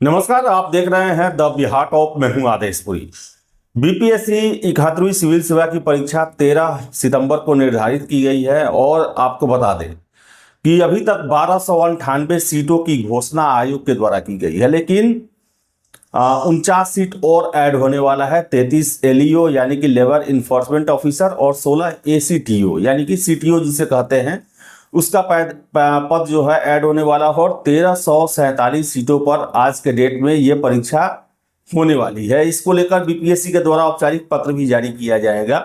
नमस्कार, आप देख रहे हैं द बिहार टॉप। मैं हूं आदेशपुरी। बीपीएससी 71वीं सिविल सेवा की परीक्षा 13 सितंबर को निर्धारित की गई है और आपको बता दें कि अभी तक 1298 सीटों की घोषणा आयोग के द्वारा की गई है, लेकिन 49 सीट और ऐड होने वाला है। 33 एलईओ यानी कि लेबर इन्फोर्समेंट ऑफिसर और 16 एसीटीओ यानी कि सीटीओ जिसे कहते हैं, उसका पद जो है ऐड होने वाला हो। और 1347 सीटों पर आज के डेट में ये परीक्षा होने वाली है। इसको लेकर बीपीएससी के द्वारा औपचारिक पत्र भी जारी किया जाएगा।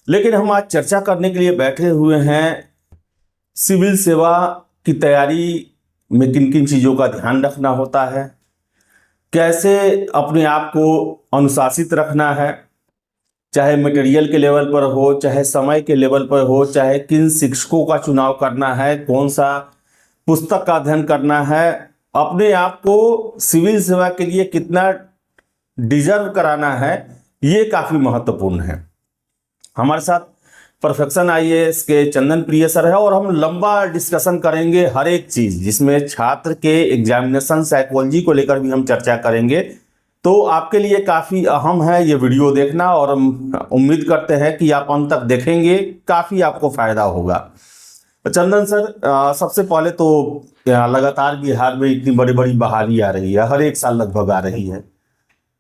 लेकिन हम आज चर्चा करने के लिए बैठे हुए हैं सिविल सेवा की तैयारी में किन किन चीज़ों का ध्यान रखना होता है, कैसे अपने आप को अनुशासित रखना है, चाहे मटेरियल के लेवल पर हो, चाहे समय के लेवल पर हो, चाहे किन शिक्षकों का चुनाव करना है, कौन सा पुस्तक का अध्ययन करना है, अपने आप को सिविल सेवा के लिए कितना डिजर्व कराना है, ये काफ़ी महत्वपूर्ण है। हमारे साथ परफेक्शन आईएएस के चंदन प्रिय सर है और हम लंबा डिस्कशन करेंगे हर एक चीज़, जिसमें छात्र के एग्जामिनेशन साइकोलॉजी को लेकर भी हम चर्चा करेंगे। तो आपके लिए काफ़ी अहम है ये वीडियो देखना और हम उम्मीद करते हैं कि आप अंत तक देखेंगे, काफ़ी आपको फ़ायदा होगा। चंदन सर, सबसे पहले तो लगातार बिहार में इतनी बड़ी बड़ी बहाली आ रही है, हर एक साल लगभग आ रही है,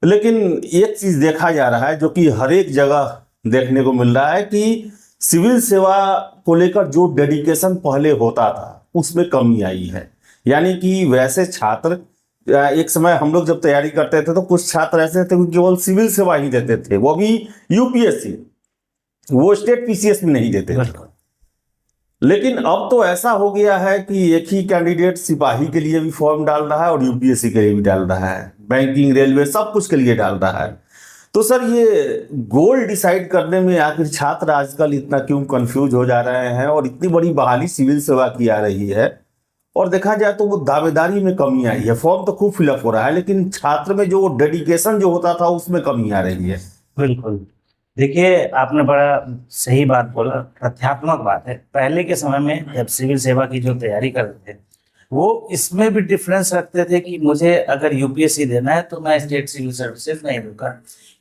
लेकिन एक चीज़ देखा जा रहा है जो कि हर एक जगह देखने को मिल रहा है कि सिविल सेवा को लेकर जो डेडिकेशन पहले होता था उसमें कमी आई है। यानी कि वैसे छात्र, एक समय हम लोग जब तैयारी करते थे तो कुछ छात्र ऐसे थे कि केवल सिविल सेवा ही देते थे, वो भी यूपीएससी, वो स्टेट पीसीएस में नहीं देते थे। लेकिन अब तो ऐसा हो गया है कि एक ही कैंडिडेट सिपाही के लिए भी फॉर्म डाल रहा है और यूपीएससी के लिए भी डाल रहा है, बैंकिंग, रेलवे, सब कुछ के लिए डाल रहा है। तो सर, ये गोल डिसाइड करने में आखिर छात्र आजकल इतना क्यों कंफ्यूज हो जा रहे हैं और इतनी बड़ी बहाली सिविल सेवा की आ रही है? और देखा जाए तो वो दावेदारी में कमी आई है। फॉर्म तो खूब फिलअप हो रहा है, लेकिन छात्र में जो डेडिकेशन जो होता था उसमें कमी आ रही है। बिल्कुल। देखिए, आपने बड़ा सही बात बोला, तथ्यात्मक बात है। पहले के समय में जब सिविल सेवा की जो तैयारी करते थे, वो इसमें भी डिफरेंस रखते थे कि मुझे अगर यूपीएससी देना है तो मैं स्टेट सिविल सर्विसेज नहीं दूंगा,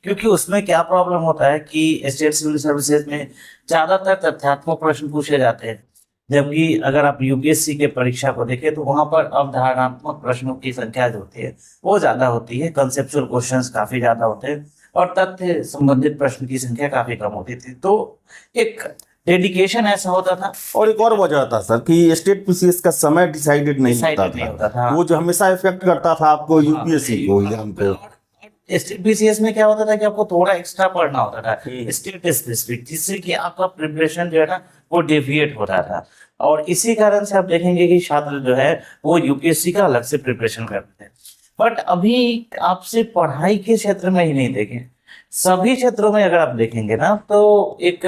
क्योंकि उसमें क्या प्रॉब्लम होता है कि स्टेट सिविल सर्विसेज में ज़्यादातर तथ्यात्मक प्रश्न पूछे जाते हैं, जबकि अगर आप यूपीएससी के परीक्षा को देखें तो वहाँ पर अवधारणात्मक प्रश्नों की संख्या जो होती है वो ज़्यादा होती है, कंसेप्चुअल क्वेश्चंस काफ़ी ज़्यादा होते हैं और तथ्य संबंधित प्रश्न की संख्या काफी कम होती थी। तो एक डेडिकेशन ऐसा होता था। और एक और वजह था सर कि स्टेट पीसीएस का समय डिसाइडेड नहीं होता था। वो जो हमेशा इफेक्ट करता था आपको यूपीएससी को, एग्जाम को। स्टेट पीसीएस में क्या होता था कि आपको थोड़ा एक्स्ट्रा पढ़ना होता था स्टेट स्पेसिफिक, जिससे कि आपका प्रिपरेशन जो है ना वो डेविएट होता था। और इसी कारण से आप देखेंगे कि छात्र जो है वो यूपीएससी का अलग से प्रिपरेशन करते हैं। बट अभी आपसे पढ़ाई के क्षेत्र में ही नहीं देखें, सभी क्षेत्रों में अगर आप देखेंगे ना तो एक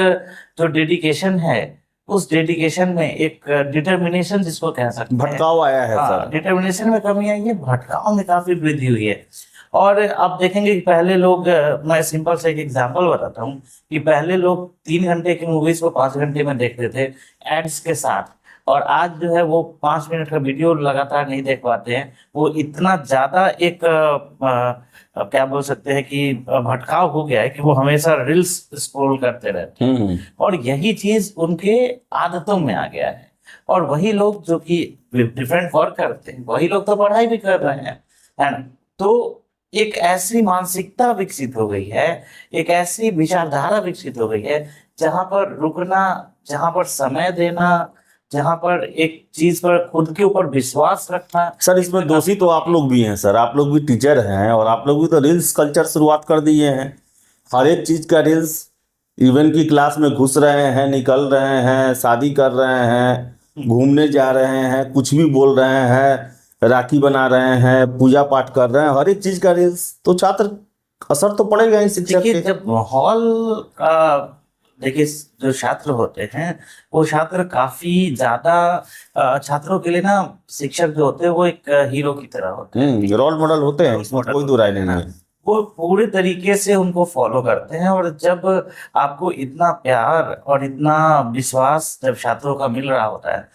जो डेडिकेशन है, उस डेडिकेशन में एक डिटर्मिनेशन जिसको कह सकते हैं, भटकाव आया है सर। डिटर्मिनेशन में कमी आई है, भटकाव में काफी वृद्धि हुई है। और आप देखेंगे कि पहले लोग, मैं सिंपल से एक एग्जांपल बताता हूँ कि पहले लोग 3 घंटे की मूवीज को 5 घंटे में देखते थे एड्स के साथ, और आज जो है वो 5 मिनट का वीडियो लगातार नहीं देख पाते हैं। वो इतना ज्यादा एक क्या बोल सकते हैं कि भटकाव हो गया है कि वो हमेशा रील्स स्क्रॉल करते रहते हैं, और यही चीज उनके आदतों में आ गया है। और वही लोग जो कि डिफरेंट वर्क करते हैं, वही लोग तो पढ़ाई भी कर रहे हैं, है ना। तो एक ऐसी मानसिकता विकसित हो गई है, एक ऐसी विचारधारा विकसित हो गई है जहां पर रुकना, जहां पर समय देना, जहां पर एक चीज पर खुद के ऊपर विश्वास रखना। सर, इसमें दोषी तो आप लोग भी हैं सर, आप लोग भी टीचर हैं और आप लोग भी तो रील्स कल्चर शुरुआत कर दिए हैं। हर एक चीज का रील्स, इवन की क्लास में घुस रहे हैं, निकल रहे हैं, शादी कर रहे हैं, घूमने जा रहे हैं, कुछ भी बोल रहे हैं, राखी बना रहे हैं, पूजा पाठ कर रहे हैं, हर एक चीज का रील्स। तो छात्र असर तो पड़ेगा ही शिक्षक के। जब माहौल का, देखिए, जो छात्र होते हैं वो छात्र काफी ज्यादा, छात्रों के लिए ना शिक्षक जो होते हैं वो एक हीरो की तरह होते हैं, रोल मॉडल होते हैं, इसमें कोई दो राय नहीं है। वो पूरे तरीके से उनको फॉलो करते हैं। और जब आपको इतना प्यार और इतना विश्वास जब छात्रों का मिल रहा होता है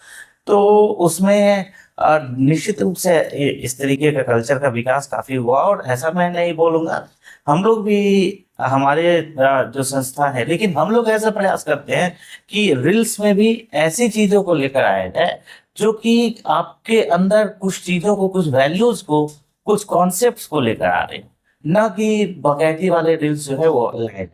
तो उसमें और निश्चित रूप से इस तरीके का कल्चर का विकास काफी हुआ, और ऐसा मैं नहीं बोलूंगा, हम लोग भी हमारे जो संस्था है, लेकिन हम लोग ऐसा प्रयास करते हैं कि रील्स में भी ऐसी चीजों को लेकर आया जाए जो कि आपके अंदर कुछ चीजों को, कुछ वैल्यूज को, कुछ कॉन्सेप्ट्स को लेकर आ रहे हैं, ना कि बकैती वाले रील्स जो है वो लाए।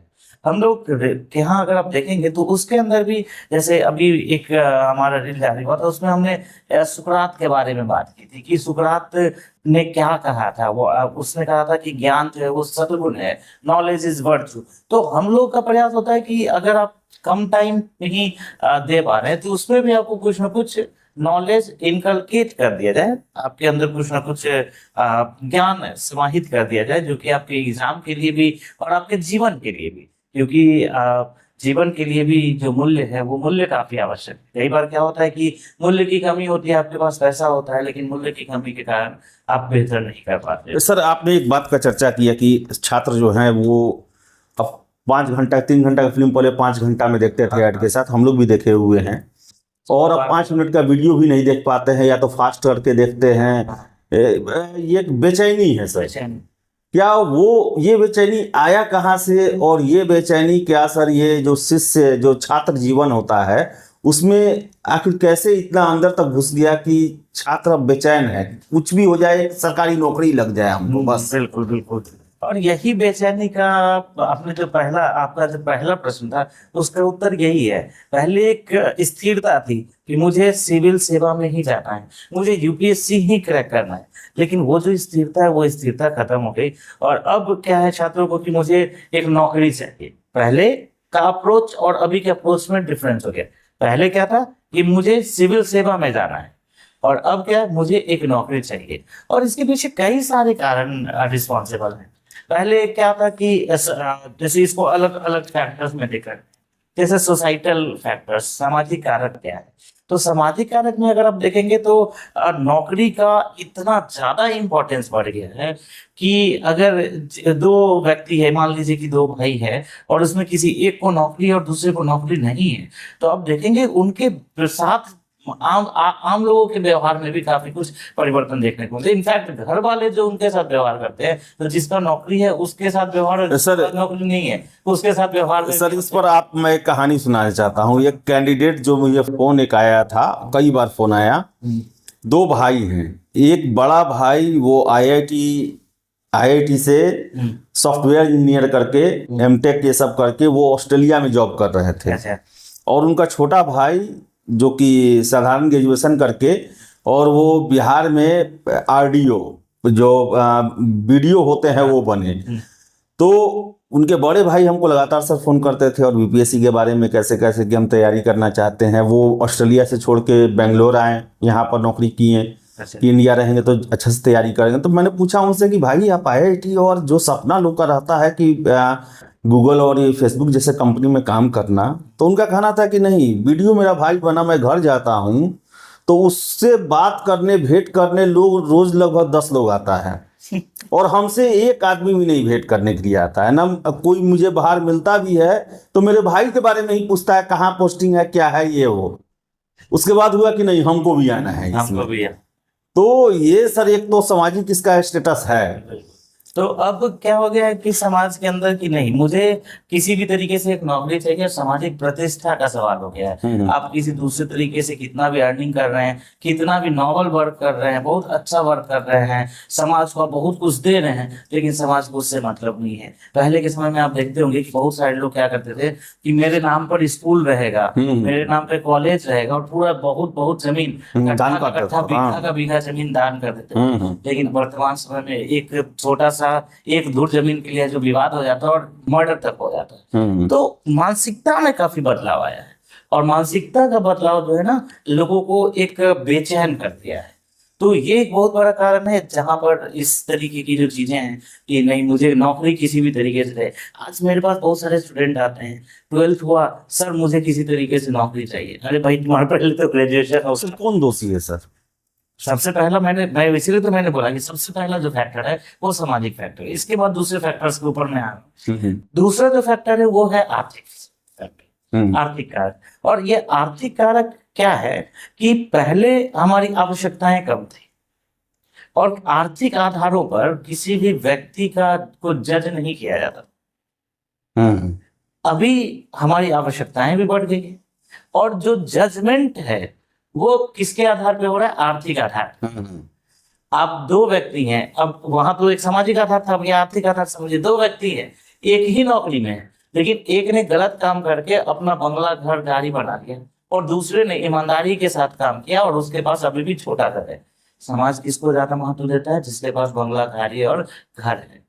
हम लोग के यहाँ अगर आप देखेंगे तो उसके अंदर भी, जैसे अभी एक हमारा रील जारी हुआ था, उसमें हमने सुकरात के बारे में बात की थी कि सुकरात ने क्या कहा था। वो उसने कहा था कि ज्ञान जो है वो सद्गुण है, नॉलेज इज वर्च्यू। तो हम लोग का प्रयास होता है कि अगर आप कम टाइम नहीं दे पा रहे हैं तो उसमें भी आपको कुछ ना कुछ नॉलेज इनकलकेट कर दिया जाए, आपके अंदर कुछ ना कुछ ज्ञान समाहित कर दिया जाए, जो कि आपके एग्जाम के लिए भी और आपके जीवन के लिए भी, क्योंकि जीवन के लिए भी जो मूल्य है वो मूल्य काफी आवश्यक है। कई बार क्या होता है कि मूल्य की कमी होती है, आपके पास पैसा होता है लेकिन मूल्य की कमी के कारण आप बेहतर नहीं कर पाते। सर, आपने एक बात का चर्चा किया कि छात्र जो हैं वो अब 5 घंटा 3 घंटा का फिल्म पहले 5 घंटा में देखते थे ऐड के साथ, हम लोग भी देखे हुए हैं, और अब 5 मिनट का वीडियो भी नहीं देख पाते हैं, या तो फास्ट करके देखते हैं। ये एक बेचैनी है सर। क्या वो ये बेचैनी आया कहाँ से, और ये बेचैनी क्या सर, ये जो शिष्य जो छात्र जीवन होता है उसमें आखिर कैसे इतना अंदर तक घुस गया कि छात्र अब बेचैन है, कुछ भी हो जाए, सरकारी नौकरी लग जाए हमको बस। बिल्कुल बिल्कुल। और यही बेचैनी का आपने जो आपका जो पहला प्रश्न था उसका उत्तर यही है। पहले एक स्थिरता थी कि मुझे सिविल सेवा में ही जाना है, मुझे यूपीएससी ही क्रैक करना है, लेकिन वो जो स्थिरता है वो स्थिरता खत्म हो गई। और अब क्या है छात्रों को कि मुझे एक नौकरी चाहिए। पहले का अप्रोच और अभी के अप्रोच में डिफरेंस हो गया। पहले क्या था कि मुझे सिविल सेवा में जाना है, और अब क्या है, मुझे एक नौकरी चाहिए। और इसके पीछे कई सारे कारण रिस्पॉन्सिबल हैं। पहले क्या था कि जैसे इसको अलग अलग फैक्टर्स में देखा, जैसे सोसाइटल फैक्टर्स, सामाजिक कारक क्या है। तो सामाजिक कारक में अगर आप देखेंगे तो नौकरी का इतना ज्यादा इंपॉर्टेंस बढ़ गया है कि अगर दो व्यक्ति है, मान लीजिए कि दो भाई है, और उसमें किसी एक को नौकरी है और दूसरे को नौकरी नहीं है, तो आप देखेंगे उनके साथ आम लोगों के व्यवहार में भी काफी कुछ परिवर्तन देखने को मिलता है। इनफैक्ट घर वाले जो उनके साथ व्यवहार करते हैं, तो जिसका नौकरी है उसके साथ व्यवहार, सर नौकरी नहीं है उसके साथ व्यवहार में सर, इस पर आप मैं एक कहानी सुनाना चाहता हूँ। एक कैंडिडेट जो मुझे फोन एक आया था, कई बार फोन आया। दो भाई हैं, एक बड़ा भाई वो आईआईटी से सॉफ्टवेयर इंजीनियर करके एमटेक ये सब करके वो ऑस्ट्रेलिया में जॉब कर रहे थे, और उनका छोटा भाई जो कि साधारण ग्रेजुएशन करके, और वो बिहार में आरडीओ जो बीडीओ होते हैं वो बने। तो उनके बड़े भाई हमको लगातार सर फोन करते थे और यूपीएससी के बारे में कैसे कैसे कि हम तैयारी करना चाहते हैं। वो ऑस्ट्रेलिया से छोड़ के बेंगलोर आए, यहाँ पर नौकरी किए कि इंडिया रहेंगे तो अच्छे से तैयारी करेंगे। तो मैंने पूछा उनसे कि भाई आप आईआईटी और जो सपना लोग का रहता है कि गूगल और ये फेसबुक जैसे कंपनी में काम करना, तो उनका कहना था कि नहीं, वीडियो मेरा भाई बना, मैं घर जाता हूँ तो उससे बात करने, भेंट करने लोग रोज लगभग 10 लोग आता है, और हमसे एक आदमी भी नहीं भेंट करने के लिए आता है ना। कोई मुझे बाहर मिलता भी है तो मेरे भाई के बारे में ही पूछता है, कहाँ पोस्टिंग है, क्या है ये वो। उसके बाद हुआ कि नहीं, हमको भी आना है इसमें। तो ये सर एक तो सामाजिक इसका स्टेटस है। तो अब क्या हो गया है कि समाज के अंदर कि नहीं, मुझे किसी भी तरीके से एक नौकरी चाहिए, सामाजिक प्रतिष्ठा का सवाल हो गया है। आप किसी दूसरे तरीके से कितना भी अर्निंग कर रहे हैं, कितना भी नॉवल वर्क कर रहे हैं, बहुत अच्छा वर्क कर रहे हैं, समाज को बहुत कुछ दे रहे हैं, लेकिन समाज को उससे मतलब नहीं है। पहले के समय में आप देखते होंगे कि बहुत सारे लोग क्या करते थे कि मेरे नाम पर स्कूल रहेगा, मेरे नाम पे कॉलेज रहेगा, और पूरा बहुत जमीन, बीघा का बीघा जमीन दान कर देते। लेकिन वर्तमान समय में एक छोटा एक धुर जमीन के लिए जो विवाद हो जाता है और मर्डर तक हो जाता है। तो मानसिकता में काफी बदलाव आया है, और मानसिकता का बदलाव जो है ना, लोगों को एक बेचैन कर दिया है। तो ये एक बहुत बड़ा कारण है जहां पर इस तरीके की जो चीजें हैं कि नहीं, मुझे नौकरी किसी भी तरीके से दे। आज मेरे पास बहुत सारे स्टूडेंट आते हैं, 12th हुआ, सर मुझे किसी तरीके से नौकरी चाहिए। अरे भाई, तुम्हारे पहले तो ग्रेजुएशन हो। कौन दोषी है सर? सबसे पहला मैं इसीलिए तो मैंने बोला कि सबसे पहला जो फैक्टर है वो सामाजिक फैक्टर है। इसके बाद दूसरे फैक्टर्स के ऊपर मैं आ रहा हूँ। दूसरा जो फैक्टर है वो है आर्थिक फैक्टर, आर्थिक कारक। और ये आर्थिक कारक क्या है कि पहले हमारी आवश्यकताएं कम थी और आर्थिक आधारों पर किसी भी व्यक्ति का को जज नहीं किया जाता। हम्म अभी हमारी आवश्यकताएं भी बढ़ गई है और जो जजमेंट है वो किसके आधार पे हो रहा है? आर्थिक आधार। हम्म आप दो व्यक्ति हैं, अब वहां तो एक सामाजिक आधार था, अब ये आर्थिक आधार समझिए। दो व्यक्ति हैं, एक ही नौकरी में है, लेकिन एक ने गलत काम करके अपना बंगला घर गाड़ी बना लिया और दूसरे ने ईमानदारी के साथ काम किया और उसके पास अभी भी छोटा घर है। समाज किसको ज्यादा महत्व देता है? जिसके पास बंगला गाड़ी और घर है।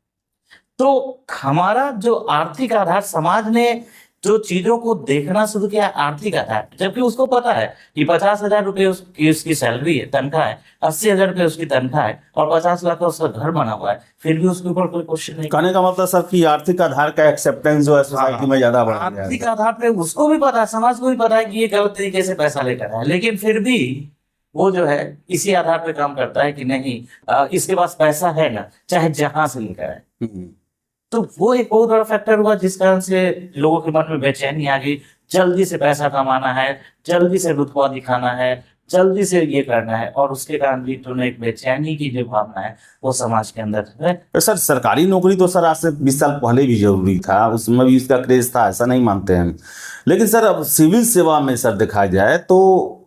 तो हमारा जो आर्थिक आधार, समाज ने जो चीजों को देखना शुरू किया आर्थिक आधार, जबकि उसको पता है कि 50,000 रुपये उसकी सैलरी है, तनख्वाह है, 80,000 रुपये उसकी तनख्वाह है और 50 लाख का उसका घर बना हुआ है, फिर भी उसके ऊपर कोई क्वेश्चन नहीं। कहने का मतलब सर कि आर्थिक आधार का एक्सेप्टेंस जो है सोसाइटी में ज्यादा बढ़ गया आर्थिक है। आधार पे उसको भी पता है, समाज को भी पता है कि ये गलत तरीके से पैसा लेकर है, लेकिन फिर भी वो जो है इसी आधार पे काम करता है कि नहीं इसके पास पैसा है ना, चाहे जहां से लेकर आए। हम्म। तो वो एक बहुत बड़ा फैक्टर हुआ जिस कारण से लोगों के मन में बेचैनी आ गई। जल्दी से पैसा कमाना है, जल्दी से रुतबा दिखाना है, जल्दी से ये करना है, और उसके कारण भी तो एक बेचैनी की जो भावना है वो समाज के अंदर है। तो सर सरकारी नौकरी तो सर आज से 20 साल पहले भी जरूरी था, उसमें भी इसका क्रेज था, ऐसा नहीं मानते हैं। लेकिन सर अब सिविल सेवा में सर देखा जाए तो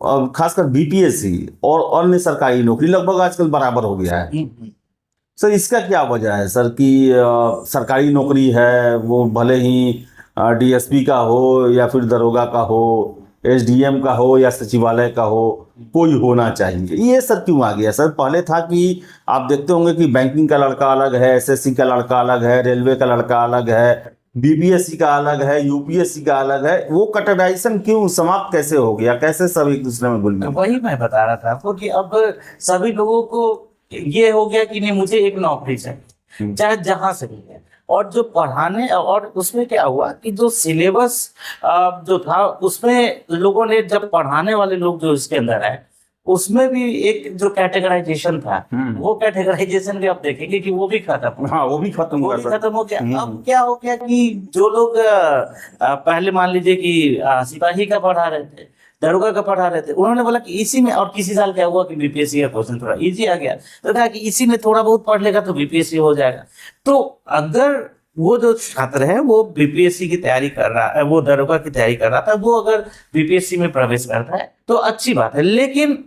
अब खासकर बीपीएससी और अन्य सरकारी नौकरी लगभग आजकल बराबर हो गया है। सर इसका क्या वजह है सर कि सरकारी नौकरी है वो भले ही डीएसपी का हो या फिर दरोगा का हो, एसडीएम का हो या सचिवालय का हो, कोई होना चाहिए, ये सर क्यों आ गया? सर पहले था कि आप देखते होंगे कि बैंकिंग का लड़का अलग है, एसएससी का लड़का अलग है, रेलवे का लड़का अलग है, बीपीएससी का अलग है, यूपीएससी का अलग है। वो कैटेगराइजेशन क्यों समाप्त कैसे हो गया? कैसे सब एक दूसरे में घुल मिल? वही मैं बता रहा था आपको कि अब सभी लोगों को ये हो गया कि नहीं मुझे एक नौकरी चाहिए, चाहे जहां से भी है। और जो पढ़ाने, और उसमें क्या हुआ कि जो सिलेबस जो था उसमें लोगों ने, जब पढ़ाने वाले लोग जो इसके अंदर है उसमें भी एक जो कैटेगराइजेशन था वो कैटेगराइजेशन भी आप देखेंगे कि वो भी खत्म, हाँ वो भी खत्म वो हुआ भी सर। खत्म हो गया। अब क्या हो गया कि जो लोग पहले मान लीजिए कि सिपाही का पढ़ा रहे थे, दरोगा का पढ़ा रहे थे, उन्होंने बोला कि इसी में, और किसी साल क्या हुआ कि बीपीएससी का क्वेश्चन थोड़ा इजी आ गया, तो कहा कि इसी में थोड़ा बहुत पढ़ लेगा तो बीपीएससी हो जाएगा। तो अगर वो जो छात्र है वो बीपीएससी की तैयारी कर रहा है, वो दरोगा की तैयारी कर रहा था, वो अगर बीपीएससी में प्रवेश करता है तो अच्छी बात है। लेकिन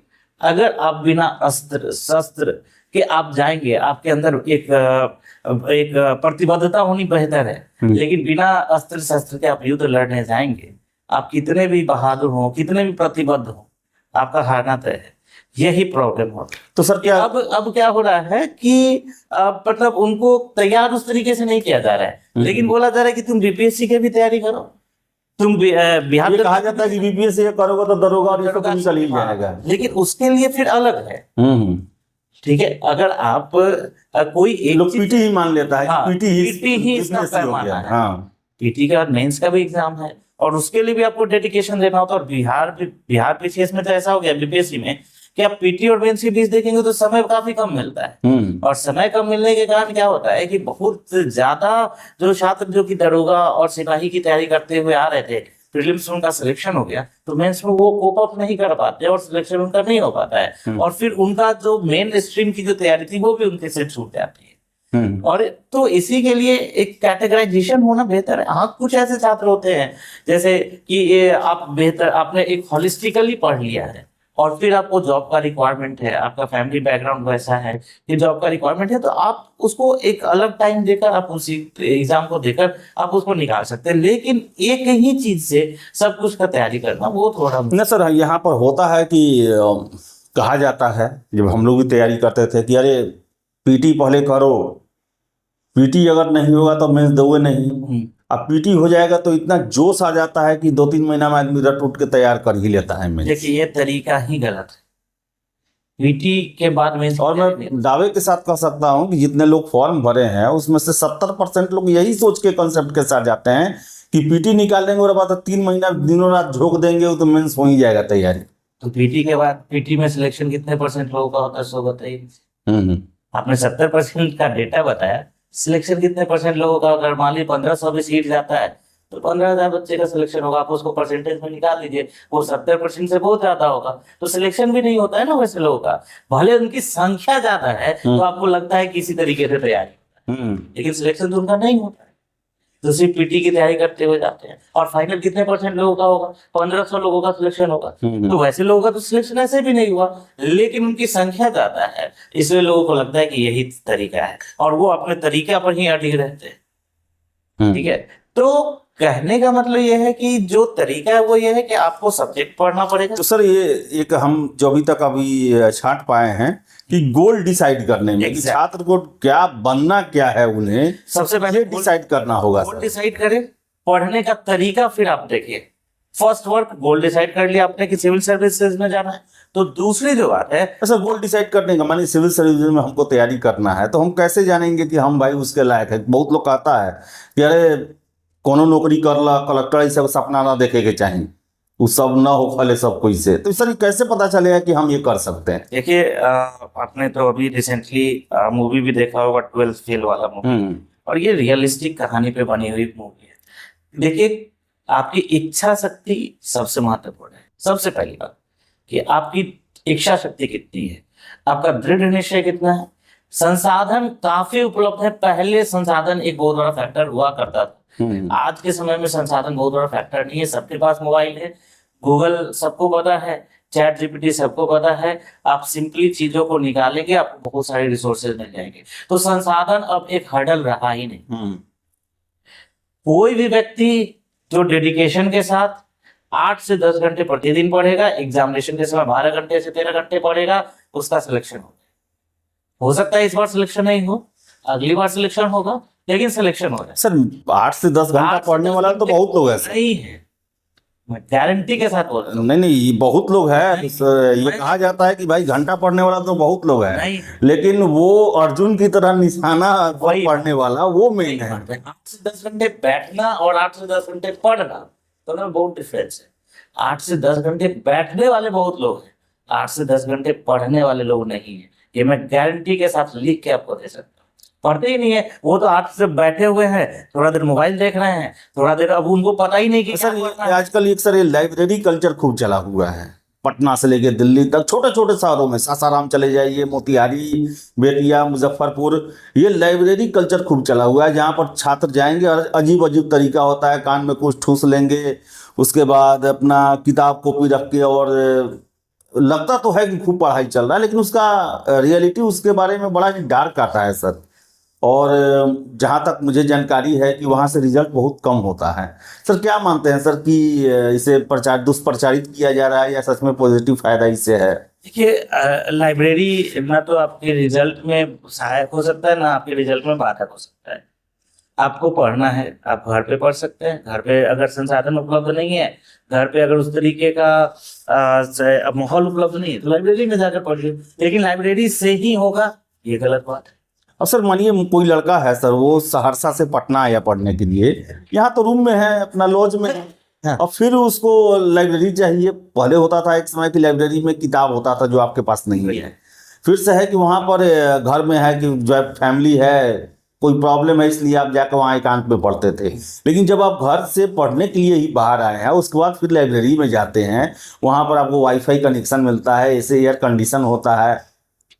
अगर आप बिना अस्त्र शस्त्र के आप जाएंगे, आपके अंदर एक प्रतिबद्धता होनी बेहतर है, लेकिन बिना अस्त्र शस्त्र के आप युद्ध लड़ने जाएंगे, आप कितने भी बहादुर हो, कितने भी प्रतिबद्ध हो, आपका हारना तय है। यही प्रॉब्लम हो। तो सर क्या अब क्या हो रहा है कि मतलब उनको तैयार उस तरीके से नहीं किया जा रहा है, लेकिन बोला जा रहा है कि तुम बीपीएससी के भी तैयारी करो, तुम बिहार ये कहा जाता है कि बीपीएससी करोगे तो दरोगा और ये तो निकल ही जाएगा। लेकिन उसके लिए फिर अलग है। ठीक है, अगर आप कोई एक लोग पीटी ही मान लेता है, हाँ, पीटी ही इसका BPSC हो पैमाना गया। है। हाँ पीटी का मेंस का भी एग्जाम है और उसके लिए भी आपको डेडिकेशन देना होता है। और बिहार पीसीएस में तो ऐसा हो गया, बीपीएससी में, कि आप पीटी और मेंस की फीस देखेंगे तो समय काफी कम मिलता है। और समय कम मिलने के कारण क्या होता है कि बहुत ज्यादा जो छात्र जो कि दरोगा और सिपाही की तैयारी करते हुए आ रहे थे, प्रीलिम्स में उनका सिलेक्शन हो गया तो मेंस में वो कोप अप नहीं कर पाते और सिलेक्शन उनका नहीं हो पाता है, और फिर उनका जो मेन स्ट्रीम की जो तैयारी थी वो भी उनके से छूट जाती है। और तो इसी के लिए एक कैटेगराइजेशन होना बेहतर है। हाँ, कुछ ऐसे छात्र होते हैं जैसे कि ये आप बेहतर, आपने एक होलिस्टिकली पढ़ लिया है और फिर आपको जॉब का रिक्वायरमेंट है, आपका फैमिली बैकग्राउंड वैसा है कि जॉब का रिक्वायरमेंट है, तो आप उसको एक अलग टाइम देकर, आप उसी एग्जाम को देकर आप उसको निकाल सकते हैं। लेकिन एक ही चीज से सब कुछ का तैयारी करना वो थोड़ा न सर, यहाँ पर होता है कि कहा जाता है, जब हम लोग भी तैयारी करते थे कि अरे पीटी पहले करो, पीटी अगर नहीं होगा तो मेंस दोगे नहीं। अब पीटी हो जाएगा तो इतना जोश आ जाता है कि 2-3 महीना में आदमी रट उठ के तैयार कर ही लेता है मेंस। देखिए, ये तरीका ही गलत है। पीटी के बाद मेंस, और मैं दावे के साथ कह सकता हूं कि जितने लोग फॉर्म भरे हैं उसमें से 70% लोग यही सोच के कंसेप्ट के साथ जाते हैं कि पीटी निकाल देंगे और बाद 3 महीना दिनों रात झोंक देंगे तो मेंस हो ही जाएगा तैयारी। तो पीटी के बाद पीटी में सिलेक्शन कितने % लोगों का होता है, सो बताइए। आपने 70% का डेटा बताया, सिलेक्शन कितने % लोगों का? अगर मान ली 1500 भी सीट जाता है तो 15,000 बच्चे का सिलेक्शन होगा, आप उसको परसेंटेज में निकाल लीजिए, वो 70% से बहुत ज्यादा होगा, तो सिलेक्शन भी नहीं होता है ना वैसे लोगों का। भले उनकी संख्या ज्यादा है तो आपको लगता है किसी तरीके से तैयारी, लेकिन सिलेक्शन तो उनका नहीं होता है, तो सिर्फ पीटी की तैयारी करते हुए जाते हैं। और फाइनल कितने % लोगों का होगा? 1500 लोगों का सिलेक्शन होगा। तो वैसे लोगों का तो सिलेक्शन ऐसे भी नहीं हुआ, लेकिन उनकी संख्या ज्यादा है, इसलिए लोगों को लगता है कि यही तरीका है, और वो अपने तरीके पर ही अड़े रहते हैं। ठीक है, तो कहने का मतलब ये है कि जो तरीका है वो ये है कि आपको सब्जेक्ट पढ़ना पड़ेगा। तो सर ये एक हम जो अभी तक अभी छांट पाए हैं कि गोल डिसाइड करने में कि छात्र को क्या बनना क्या है, उन्हें सबसे पहले डिसाइड करना होगा। गोल डिसाइड करें, पढ़ने का तरीका फिर आप देखिए। फर्स्ट वर्क गोल डिसाइड कर लिया आपने कि सिविल सर्विसेज में जाना है, तो दूसरी जो बात है अच्छा, गोल डिसाइड करने का माने सिविल सर्विस में हमको तैयारी करना है, तो हम कैसे जानेंगे कि हम भाई उसके लायक है? बहुत लोग कहता है कि अरे कोनो नौकरी कर ला, कलेक्टर ये सब सपना ना देखे के चाहिए, वो सब ना हो फले सब कोई से, तो सर कैसे पता चलेगा कि हम ये कर सकते हैं? देखिए, आपने तो अभी रिसेंटली मूवी भी देखा होगा, 12th फेल वाला मूवी, और ये रियलिस्टिक कहानी पे बनी हुई मूवी है। देखिए, आपकी इच्छा शक्ति सबसे महत्वपूर्ण है। सबसे पहली बात कि आपकी इच्छा शक्ति कितनी है, आपका दृढ़ निश्चय कितना है, संसाधन काफी उपलब्ध है। पहले संसाधन एक बहुत बड़ा फैक्टर हुआ करता था, आज के समय में संसाधन बहुत बड़ा फैक्टर नहीं है। सबके पास मोबाइल है, गूगल सबको पता है, चैट जीपीटी सबको पता है, आप सिंपली चीजों को निकालेंगे आपको बहुत सारे रिसोर्सेज मिल जाएंगे। तो संसाधन अब एक हर्डल रहा ही नहीं। कोई भी व्यक्ति जो डेडिकेशन के साथ 8 से 10 घंटे प्रतिदिन पढ़ेगा, एग्जामिनेशन के समय 12 घंटे से 13 घंटे पढ़ेगा, उसका सिलेक्शन हो सकता है इस बार सिलेक्शन नहीं हो, अगली बार सिलेक्शन होगा, लेकिन सिलेक्शन हो जाए। सर 8 से 10 घंटा पढ़ने वाला तो बहुत लोग हैं। नहीं है, मैं गारंटी के साथ बोल रहा हूँ। नहीं, बहुत लोग हैं। ये कहा जाता है कि भाई घंटा पढ़ने वाला तो बहुत लोग हैं, लेकिन वो अर्जुन की तरह निशाना पढ़ने वाला वो मेन है। 8 से 10 घंटे बैठना और 8 से 10 घंटे पढ़ना तो बहुत डिफरेंस है। 8 से 10 घंटे बैठने वाले बहुत लोग हैं, 8 से 10 घंटे पढ़ने वाले लोग नहीं है। ये मैं गारंटी के साथ लिख के आपको दे सकता हूँ। पढ़ते ही नहीं है, वो तो 8 से बैठे हुए हैं, थोड़ा देर मोबाइल देख रहे हैं, थोड़ा देर अब उनको पता ही नहीं कि सर आजकल एक सर ये लाइब्रेरी कल्चर खूब चला हुआ है, पटना से लेके दिल्ली तक, छोटे छोटे शहरों में, सासाराम चले जाइए, मोतिहारी, बेतिया, मुजफ्फरपुर, ये लाइब्रेरी कल्चर खूब चला हुआ है, जहाँ पर छात्र जाएंगे और अजीब अजीब तरीका होता है, कान में कुछ ठूस लेंगे, उसके बाद अपना किताब कॉपी रख के, और लगता तो है कि खूब पढ़ाई चल रहा है, लेकिन उसका रियलिटी उसके बारे में बड़ा ही डार्क आता है सर। और जहाँ तक मुझे जानकारी है कि वहाँ से रिजल्ट बहुत कम होता है। सर क्या मानते हैं सर कि इसे दुष्प्रचारित किया जा रहा है या सच में पॉजिटिव फायदा इससे है? देखिए, लाइब्रेरी ना तो आपके रिजल्ट में सहायक हो सकता है, ना आपके रिजल्ट में बाधक हो सकता है। आपको पढ़ना है, आप घर पे पढ़ सकते हैं। घर पे अगर संसाधन उपलब्ध नहीं है, घर पे अगर उस तरीके का माहौल उपलब्ध नहीं है, तो लाइब्रेरी में जाकर पढ़िए, लेकिन लाइब्रेरी से ही होगा ये गलत बात है। अब सर मानिए कोई लड़का है सर, वो सहरसा से पटना आया पढ़ने के लिए, यहाँ तो रूम में है, अपना लॉज में है, और फिर उसको लाइब्रेरी चाहिए। पहले होता था एक समय की लाइब्रेरी में किताब होता था जो आपके पास नहीं है, फिर से है कि वहाँ पर घर में है कि जो फैमिली है, कोई प्रॉब्लम है, इसलिए आप जाकर वहाँ एकांत में पढ़ते थे। लेकिन जब आप घर से पढ़ने के लिए ही बाहर आए हैं, उसके बाद फिर लाइब्रेरी में जाते हैं, वहाँ पर आपको वाईफाई कनेक्शन मिलता है, ऐसे एयर कंडीशन होता है,